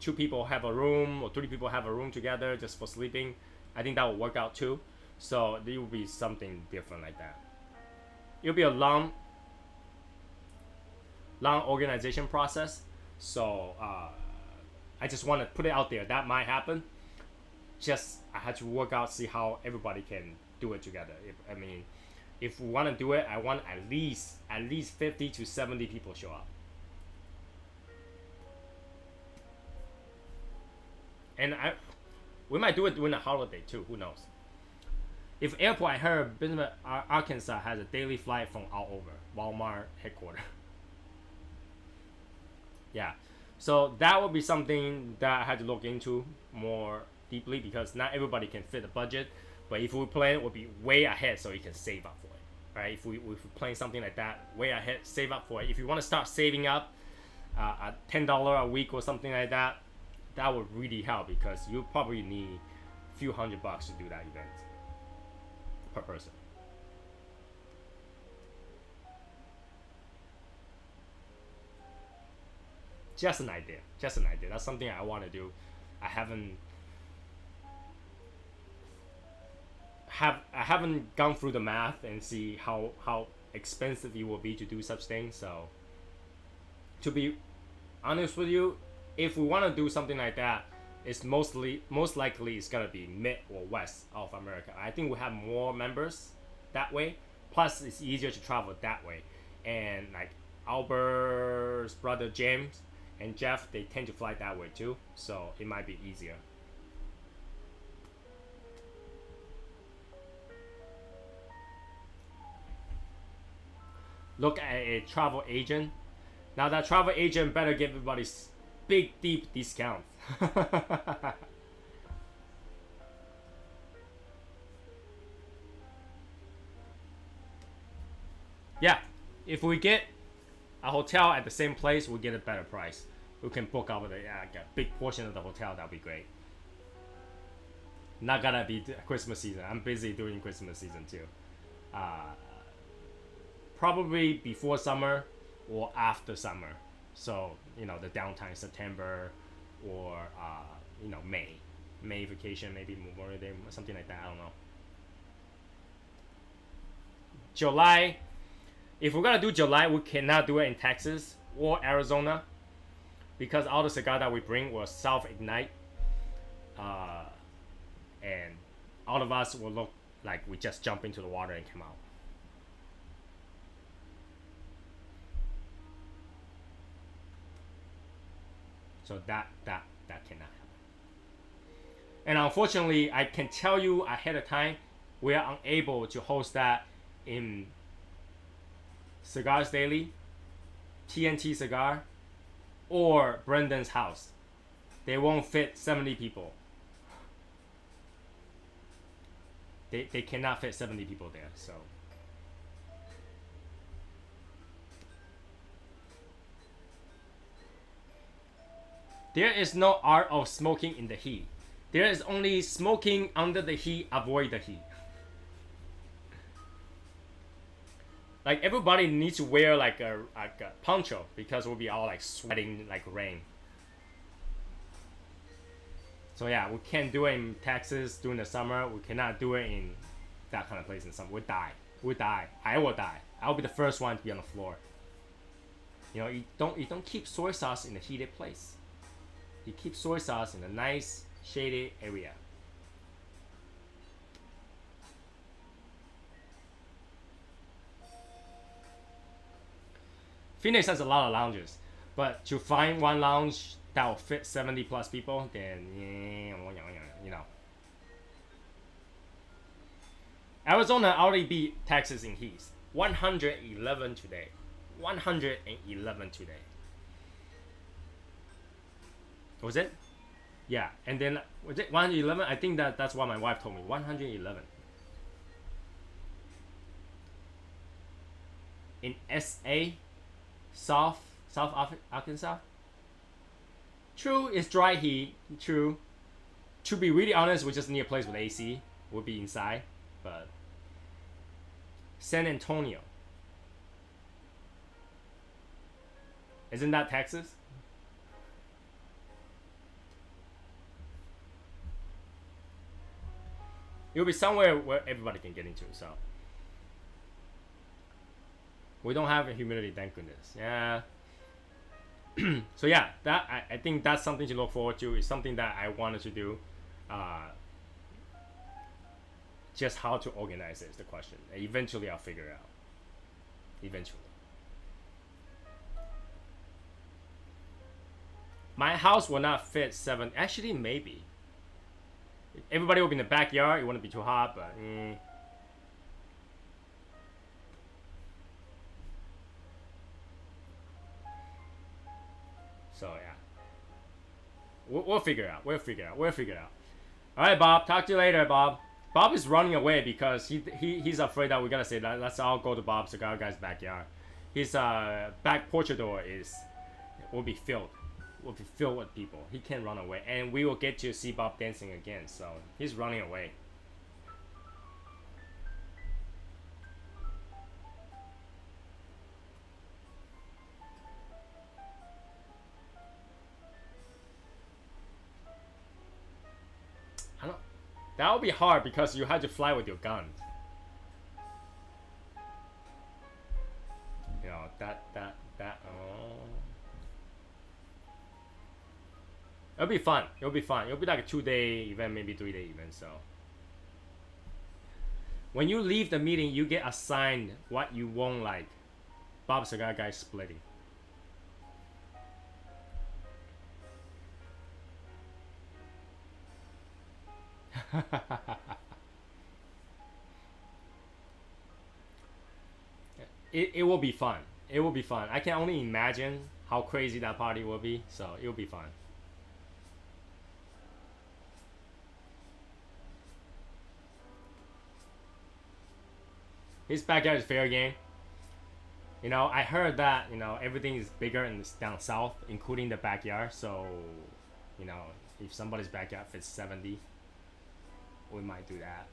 2 people have a room or 3 people have a room together just for sleeping. I think that will work out too. So there will be something different like that. It'll be a long organization process. So I just want to put it out there. That might happen. Just I had to work out, see how everybody can do it together. If we want to do it, I want at least 50 to 70 people show up. And we might do it during the holiday too. Who knows? If airport, I heard Bismarck, Arkansas has a daily flight from all over Walmart headquarters. Yeah, so that would be something that I had to look into more deeply, because not everybody can fit the budget. But if we plan, it will be way ahead, so you can save up for it, right? If we plan something like that, way ahead, save up for it. If you want to start saving up a $10 a week or something like that, that would really help, because you probably need a few $100 to do that event per person. Just an idea. That's something I want to do. I haven't gone through the math and see how expensive it will be to do such things. So to be honest with you, if we want to do something like that, it's most likely it's gonna be mid or west of America. I think we have more members that way. Plus, it's easier to travel that way. And like Albert's brother James and Jeff, they tend to fly that way too, so it might be easier. Look at a travel agent. Now that travel agent better give everybody big, deep discounts. Yeah, if we get a hotel at the same place, we get a better price. We can book out a big portion of the hotel. That'll be great. not gonna be Christmas season. I'm busy during Christmas season too. Probably before summer or after summer. So the downtime September or May vacation, maybe Memorial Day, something like that. I don't know. July. If we're gonna do July, we cannot do it in Texas or Arizona because all the cigar that we bring will self-ignite, and all of us will look like we just jump into the water and come out. So that cannot happen. And unfortunately, I can tell you ahead of time, we are unable to host that in Cigars Daily, TNT Cigar, or Brendan's house. They won't fit 70 people. They cannot fit 70 people there, so. There is no art of smoking in the heat. There is only smoking under the heat, avoid the heat. Like everybody needs to wear like a poncho because we'll be all like sweating like rain. So yeah, we can't do it in Texas during the summer. We cannot do it in that kind of place in summer. We die. We die. I will die. I'll be the first one to be on the floor. You don't keep soy sauce in a heated place. You keep soy sauce in a nice shaded area. Phoenix has a lot of lounges, but to find one lounge that will fit 70 plus people, then Arizona already beat Texas in heat. 111 today. 111 today. Was it? Yeah, and then was it 111? I think that's what my wife told me. 111. In SA, South Arkansas. True, it's dry heat. True. To be really honest, we just need a place with AC. We'll be inside, but San Antonio. Isn't that Texas? It'll be somewhere where everybody can get into, so. We don't have a humidity, thank goodness. Yeah. So yeah, I think that's something to look forward to. It's something that I wanted to do. Just how to organize it is the question. Eventually I'll figure it out. Eventually. My house will not fit 7. Actually, maybe. Everybody will be in the backyard. It wouldn't be too hot, but. So yeah, we'll figure it out. We'll figure it out. All right, Bob. Talk to you later, Bob. Bob is running away because he's afraid that we're gonna say that let's all go to Bob's Cigar Guy's backyard. His back porch door will be filled with people. He can't run away, and we will get to see Bob dancing again. So he's running away. That would be hard because you had to fly with your gun. That. It'll be fun. It'll be like a 2-day event, maybe 3-day event. So when you leave the meeting, you get assigned what you won't like. Bob Cigar Guy splitting. It will be fun. It will be fun. I can only imagine how crazy that party will be. So it'll be fun. His backyard is fair game. I heard that everything is bigger in down south, including the backyard. So if somebody's backyard fits 70, we might do that.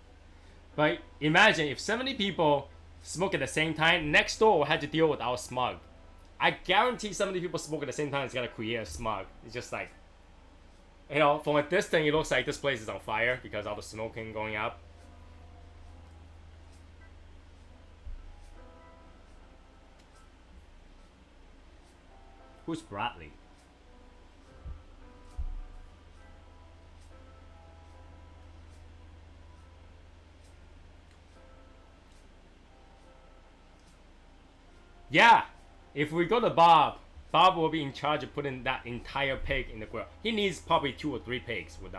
But imagine if 70 people smoke at the same time, next door will have to deal with our smog. I guarantee 70 people smoke at the same time is gonna create a smog. It's just like, you know, from a distance, it looks like this place is on fire because all the smoking going up. Who's Bradley? Yeah, if we go to Bob, Bob will be in charge of putting that entire pig in the grill. He needs probably 2 or 3 pigs with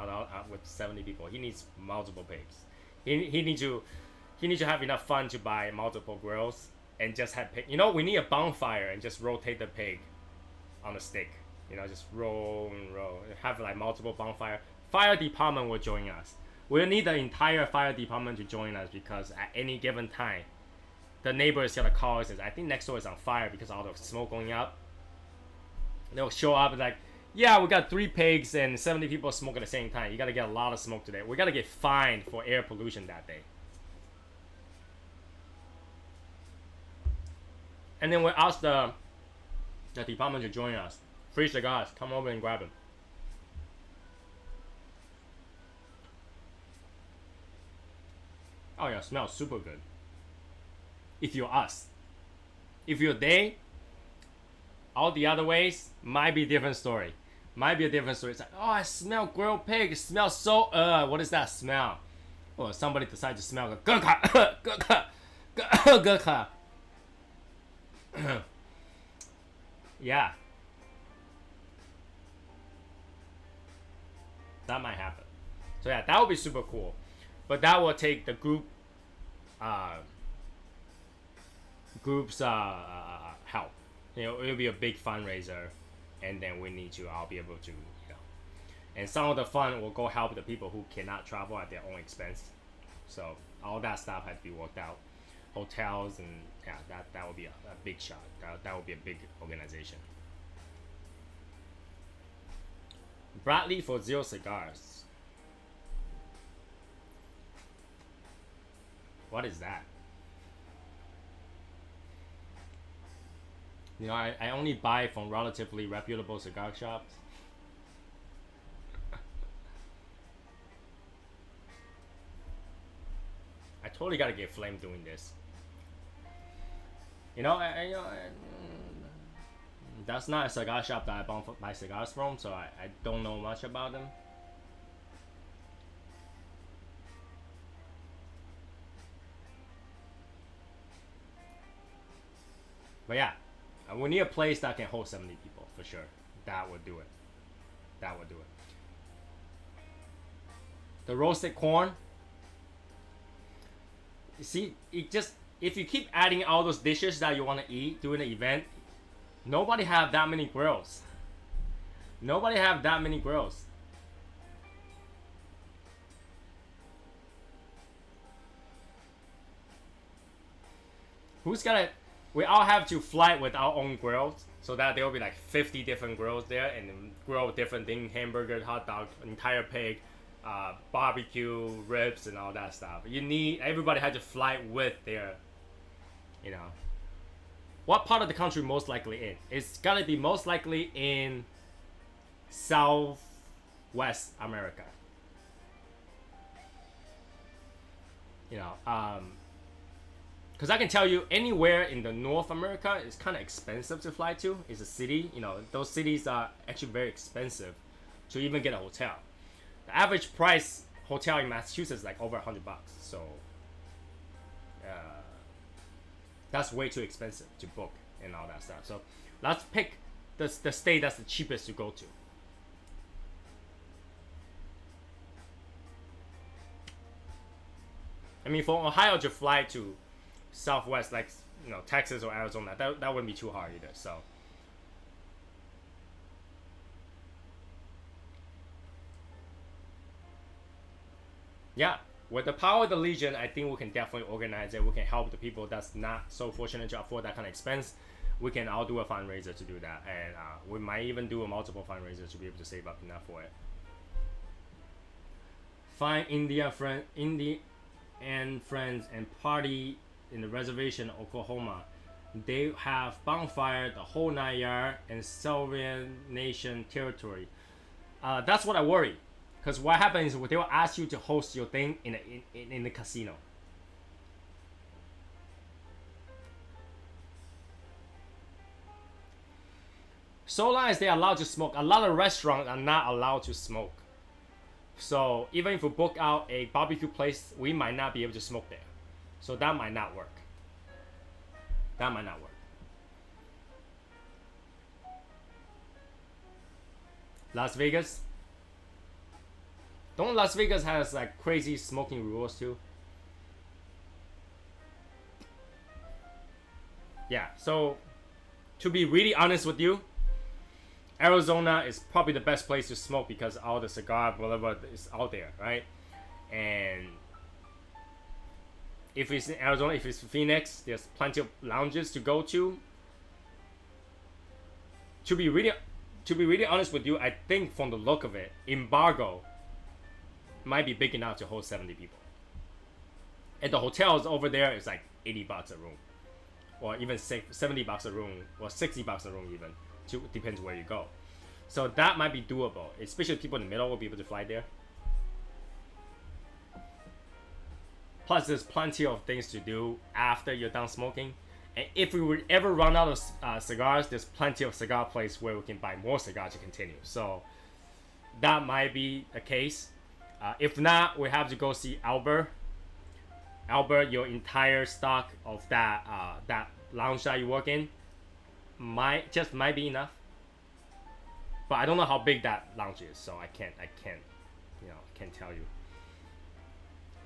70 people. He needs multiple pigs. He needs to have enough fun to buy multiple grills and just have pig. You know, we need a bonfire and just rotate the pig on a stick. You know, just roll and roll. Have like multiple bonfire. Fire department will join us. We'll need the entire fire department to join us because at any given time, the neighbor is gonna call us and say, I think next door is on fire because all the smoke going up. They'll show up and like, yeah, we got 3 pigs and 70 people smoke at the same time. You gotta get a lot of smoke today. We gotta get fined for air pollution that day. And then we'll ask the department to join us. Free cigars, come over and grab them. Oh yeah, smells super good. If you're us. If you're they, all the other ways might be a different story. Might be a different story. It's like, oh, I smell grilled pig. It smells so, what is that smell? Or somebody decides to smell gurkha. Gurkha. Yeah. That might happen. So yeah, that would be super cool. But that will take the group's help. You know, it'll be a big fundraiser, and then I'll be able to, you know, and some of the fund will go help the people who cannot travel at their own expense. So all that stuff has to be worked out. Hotels and yeah, that would be a big shot. That would be a big organization. Bradley for 0 cigars. What is that? You know, I only buy from relatively reputable cigar shops. I totally gotta get flamed doing this. You know, that's not a cigar shop that I buy cigars from, so I don't know much about them. But yeah, we need a place that can hold 70 people for sure. That would do it. That would do it. The roasted corn. You see, if you keep adding all those dishes that you want to eat during the event, nobody have that many grills. Nobody have that many grills. Who's gonna? We all have to fly with our own grills, so that there will be like 50 different grills there, and grill different things: hamburger, hot dog, entire pig, barbecue, ribs, and all that stuff. Everybody has to fly with their, you know. What part of the country most likely in? It's gotta be most likely in Southwest America. You know, because I can tell you anywhere in the North America is kind of expensive to fly to. It's a city, you know, those cities are actually very expensive to even get a hotel. The average price hotel in Massachusetts is like over $100. So that's way too expensive to book and all that stuff. So let's pick the state that's the cheapest to go to. I mean, from Ohio to fly to Southwest, like, you know, Texas or Arizona, that wouldn't be too hard either. So yeah, with the power of the Legion, I think we can definitely organize it. We can help the people that's not so fortunate to afford that kind of expense. We can all do a fundraiser to do that, and we might even do a multiple fundraisers to be able to save up enough for it. find Indian friends and party in the reservation, Oklahoma. They have bonfire the whole 9 yards and Sovereign Nation territory. That's what I worry, because what happens is they will ask you to host your thing in the casino. So long as they're allowed to smoke, a lot of restaurants are not allowed to smoke. So even if we book out a barbecue place, we might not be able to smoke there. So that might not work. That might not work. Las Vegas. Don't Las Vegas has like crazy smoking rules too? Yeah, so to be really honest with you, Arizona is probably the best place to smoke because all the cigar whatever is out there, right? And if it's in Arizona, if it's Phoenix, there's plenty of lounges to go to. To be really honest with you, I think from the look of it, Embargo might be big enough to hold 70 people. And the hotels over there is like $80 a room, or even $70 a room, or $60 a room even. Depends where you go. So that might be doable, especially people in the middle will be able to fly there. Plus, there's plenty of things to do after you're done smoking. And if we would ever run out of cigars, there's plenty of cigar places where we can buy more cigars to continue. So that might be a case. If not, we have to go see Albert. Albert, your entire stock of that lounge that you work in might be enough. But I don't know how big that lounge is, so I can't tell you.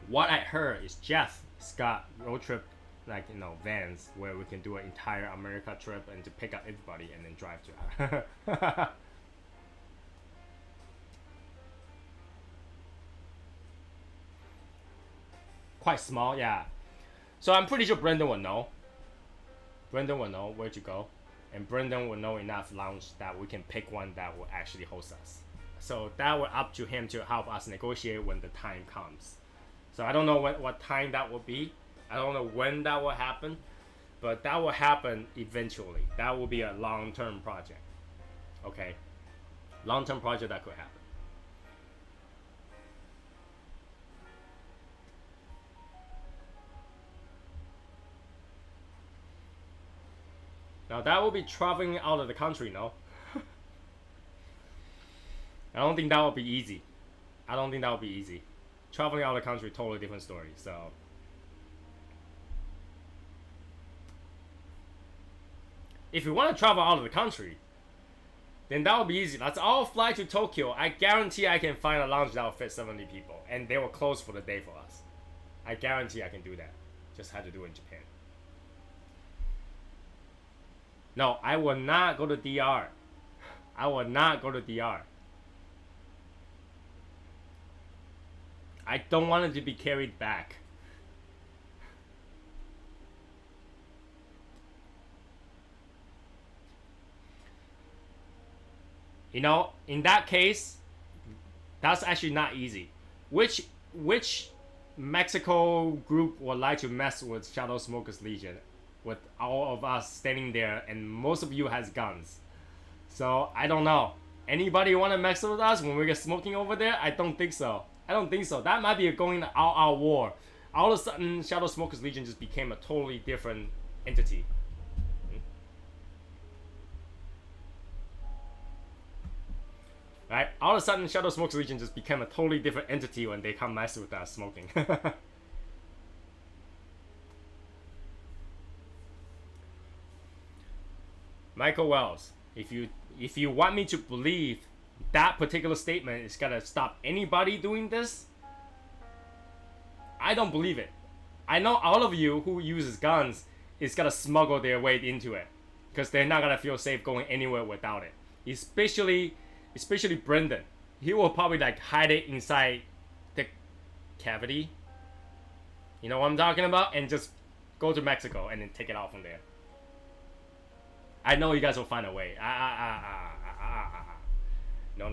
What I heard is Jeff's got road trip, vans where we can do an entire America trip and to pick up everybody and then drive to. Quite small, yeah. So I'm pretty sure Brendan will know. Brendan will know where to go, and Brendan will know enough lounge that we can pick one that will actually host us. So that will up to him to help us negotiate when the time comes. So I don't know what time that will be. I don't know when that will happen, but that will happen eventually. That will be a long-term project. Okay? Long-term project that could happen. Now that will be traveling out of the country, no? I don't think that will be easy. Traveling out of the country, totally different story, so. If you want to travel out of the country, then that will be easy. Let's all fly to Tokyo. I guarantee I can find a lounge that will fit 70 people, and they will close for the day for us. I guarantee I can do that. Just had to do it in Japan. No, I will not go to DR. I will not go to DR. I don't want it to be carried back. You know, in that case, that's actually not easy. Which Mexico group would like to mess with Shadow Smokers Legion? With all of us standing there, and most of you has guns. So I don't know. Anybody want to mess with us when we get smoking over there? I don't think so. That might be a going all-out war. All of a sudden, Shadow Smokers Legion just became a totally different entity. Right? All of a sudden, Shadow Smokers Legion just became a totally different entity when they come mess with us smoking. Michael Wells, if you want me to believe that particular statement is gonna stop anybody doing this, I don't believe it. I know all of you who uses guns is gonna smuggle their way into it because they're not gonna feel safe going anywhere without it. Especially Brendan. He will probably hide it inside the cavity. You know what I'm talking about? And just go to Mexico and then take it out from there. I know you guys will find a way. No.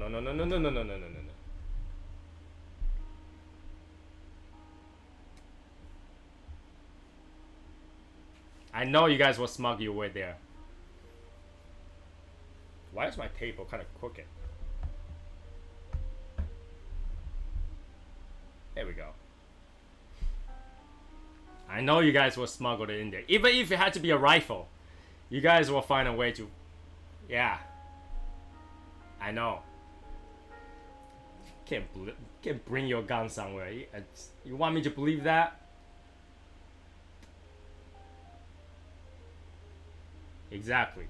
I know you guys will smug your way there. Why is my table kind of crooked? There we go. I know you guys will smuggle it in there. Even if it had to be a rifle, you guys will find a way to... Yeah. I know. Can't bring your gun somewhere. You want me to believe that? Exactly.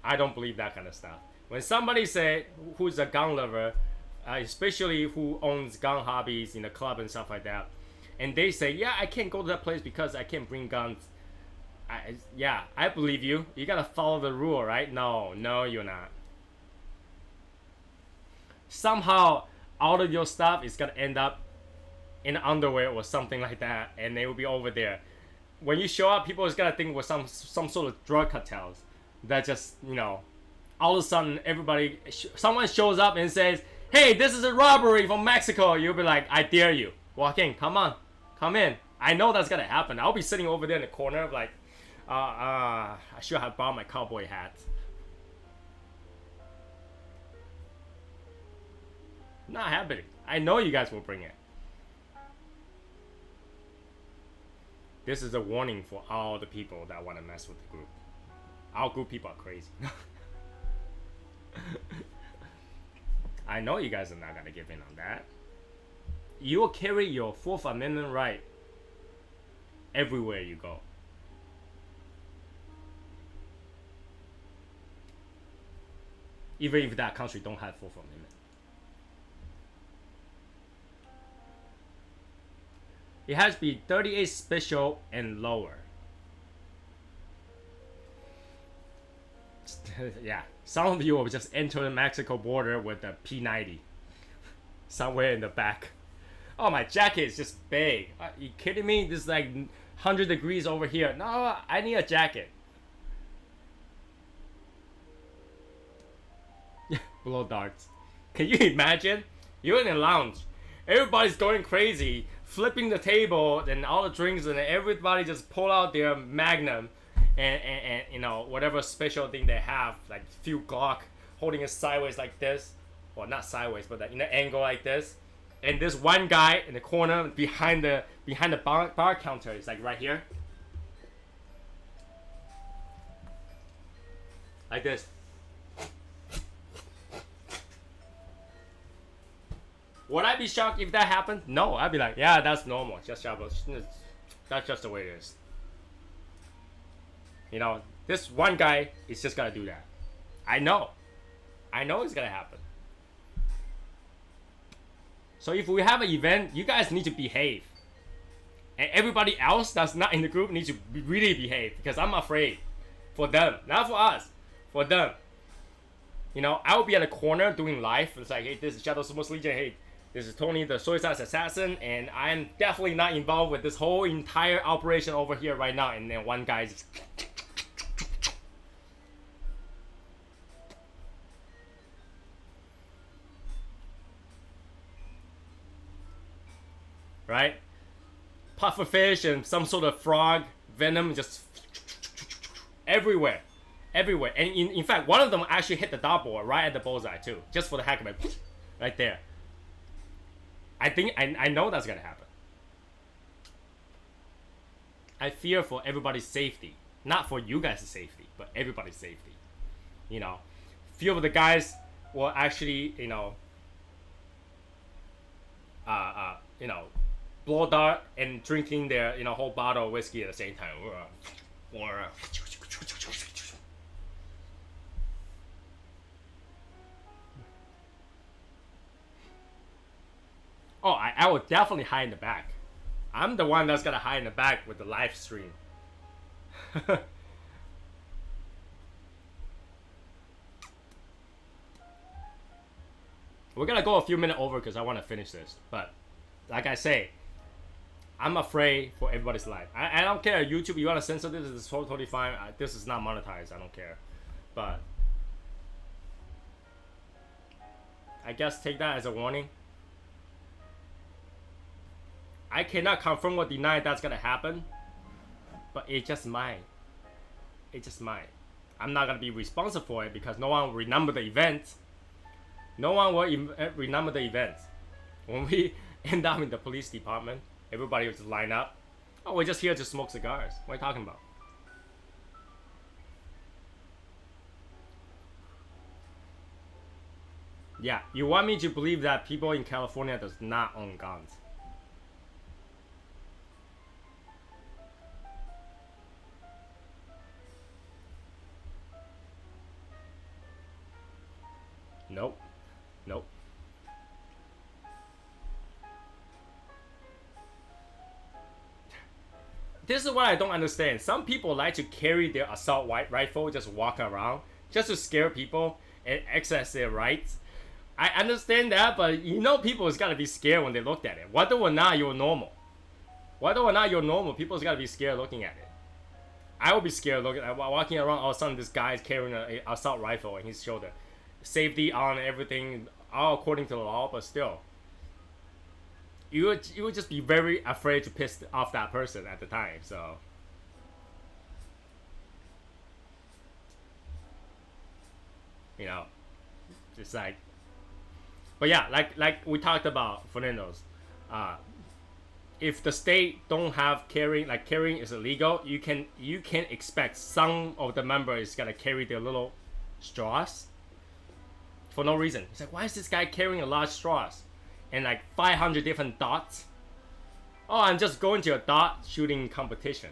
I don't believe that kind of stuff. When somebody say who's a gun lover, especially who owns gun hobbies in a club and stuff like that, and they say, yeah, I can't go to that place because I can't bring guns. Yeah, I believe you. You gotta follow the rule, right? No, you're not. Somehow, all of your stuff is gonna end up in underwear or something like that, and they will be over there. When you show up, people is gonna think we're some sort of drug cartels that just, you know, all of a sudden someone shows up and says, hey, this is a robbery from Mexico. You'll be like, I dare you. Walk in, come on, come in. I know that's gonna happen. I'll be sitting over there in the corner like, I should have brought my cowboy hat. Not happening. I know you guys will bring it. This is a warning for all the people that want to mess with the group. Our group people are crazy. I know you guys are not gonna give in on that. You will carry your Fourth Amendment right everywhere you go. Even if that country don't have Fourth Amendment. It has to be 38 special and lower. Yeah, some of you will just enter the Mexico border with a P90 somewhere in the back. Oh, my jacket is just big. Are you kidding me? This is like 100 degrees over here. No, I need a jacket. Blow darts. Can you imagine? You're in a lounge. Everybody's going crazy, flipping the table, and all the drinks, and everybody just pull out their Magnum and you know, whatever special thing they have, like few Glock, holding it sideways like this. Well, not sideways, but in an angle like this. And this one guy in the corner behind the bar counter is like right here. Like this. Would I be shocked if that happened? No, I'd be like, yeah, that's normal. That's just the way it is. You know, this one guy is just gonna do that. I know it's gonna happen. So if we have an event, you guys need to behave. And everybody else that's not in the group needs to really behave, because I'm afraid for them, not for us, for them. You know, I will be at a corner doing live. It's like, hey, this is Shadow Sumo Legion. Hey, this is Tony, the SoySauceAssassin, and I'm definitely not involved with this whole entire operation over here right now. And then one guy's just... right? Pufferfish and some sort of frog venom just everywhere. Everywhere. And in fact, one of them actually hit the dartboard right at the bullseye too. Just for the heck of it. Right there. I know that's gonna happen. I fear for everybody's safety. Not for you guys' safety, but everybody's safety. You know, few of the guys will actually, you know, blow dart and drinking their, you know, whole bottle of whiskey at the same time. Oh, I would definitely hide in the back. I'm the one that's gonna hide in the back with the live stream. We're gonna go a few minutes over because I want to finish this. But like I say, I'm afraid for everybody's life. I don't care. YouTube, you want to censor this? This is totally fine. This is not monetized. I don't care. But I guess take that as a warning. I cannot confirm or deny that's gonna happen. But it just might. It just might. I'm not gonna be responsible for it because no one will remember the event. No one will remember the event. When we end up in the police department, everybody will just line up. Oh, we're just here to smoke cigars. What are you talking about? Yeah, you want me to believe that people in California does not own guns? Nope. Nope. This is what I don't understand. Some people like to carry their assault rifle, just walk around, just to scare people and access their rights. I understand that, but you know people is gotta be scared when they looked at it. Whether or not you're normal. Whether or not you're normal, people's gotta be scared looking at it. I would be scared looking at walking around, all of a sudden this guy is carrying an assault rifle on his shoulder. Safety on everything, all according to the law, but still. You would just be very afraid to piss off that person at the time, so. You know, it's like. But yeah, like we talked about Fernando's, if the state don't have carrying, like carrying is illegal, you can expect some of the members gonna carry their little straws for no reason. It's like, why is this guy carrying a large straws and like 500 different dots? Oh, I'm just going to a dot shooting competition.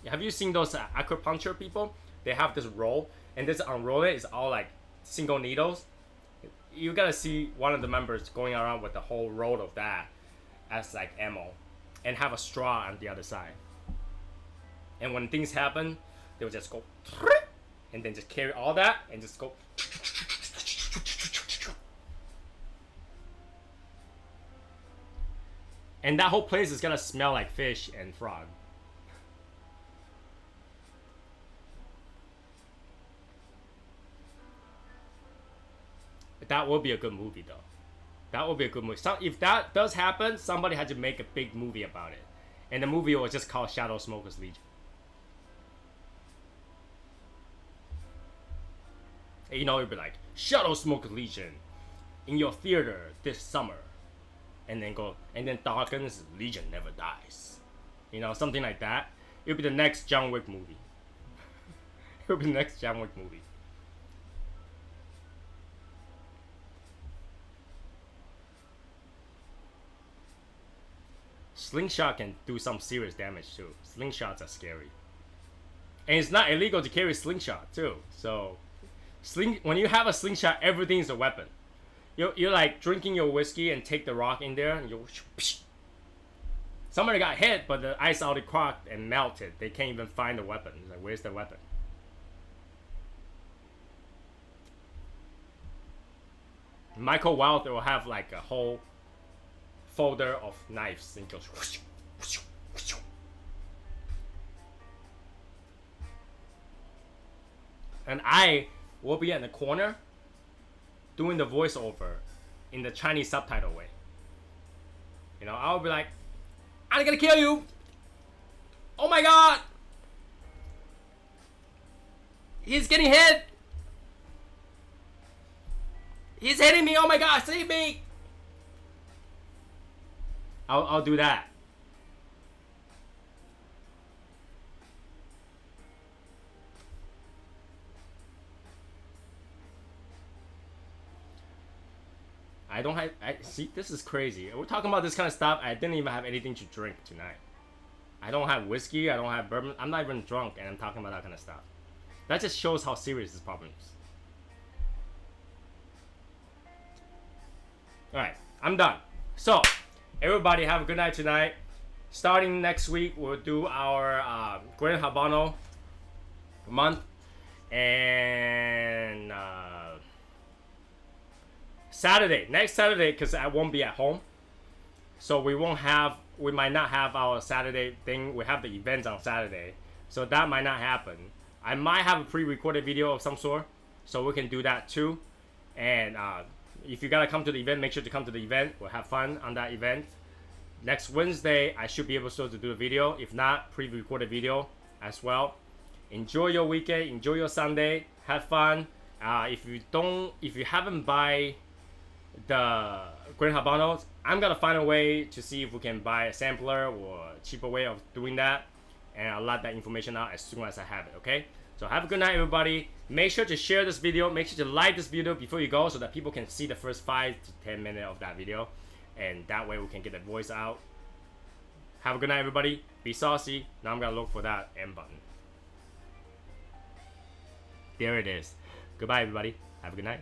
Have you seen those acupuncture people? They have this roll, and this unroll it is all like single needles. You gotta see one of the members going around with the whole roll of that as like ammo, and have a straw on the other side. And when things happen, they'll just go, and then just carry all that and just go. And that whole place is gonna smell like fish and frog. That would be a good movie, though. That would be a good movie. So if that does happen, somebody had to make a big movie about it. And the movie was just called Shadow Smokers Legion. And, you know, it'd be like, Shadow Smokers Legion in your theater this summer. And then Dawkins, Legion never dies. You know, something like that. It would be the next John Wick movie. It would be the next John Wick movie. Slingshot can do some serious damage too. Slingshots are scary. And it's not illegal to carry slingshot too. So, when you have a slingshot, everything is a weapon. You're like drinking your whiskey and take the rock in there and you. Somebody got hit, but the ice already cracked and melted. They can't even find the weapon. It's like, where's the weapon? Michael Wilder will have like a whole folder of knives and goes. And I will be in the corner doing the voiceover in the Chinese subtitle way. You know, I'll be like, I'm gonna kill you! Oh my god! He's getting hit! He's hitting me! Oh my god, save me! I'll do that. I don't have. See, this is crazy. We're talking about this kind of stuff. I didn't even have anything to drink tonight. I don't have whiskey. I don't have bourbon. I'm not even drunk, and I'm talking about that kind of stuff. That just shows how serious this problem is. All right, I'm done. So, everybody have a good night tonight. Starting next week, we'll do our Grand Habano month, and next Saturday, because I won't be at home, so we might not have our Saturday thing. We have the events on Saturday, so that might not happen. I might have a pre-recorded video of some sort, so we can do that too. And if you gotta come to the event, make sure to come to the event. We'll have fun on that event. next Wednesday I should be able to do a video. If not, pre-recorded video as well. Enjoy your weekend. Enjoy your Sunday. Have fun. If you haven't buy the Green Habanos, I'm gonna find a way to see if we can buy a sampler or a cheaper way of doing that, and I'll let that information out as soon as I have it. Okay, so have a good night, everybody. Make sure to share this video, make sure to like this video before you go, so that people can see the first 5 to 10 minutes of that video, and that way we can get the voice out. Have a good night, everybody. Be saucy. Now I'm gonna look for that M button. There it is. Goodbye, everybody. Have a good night.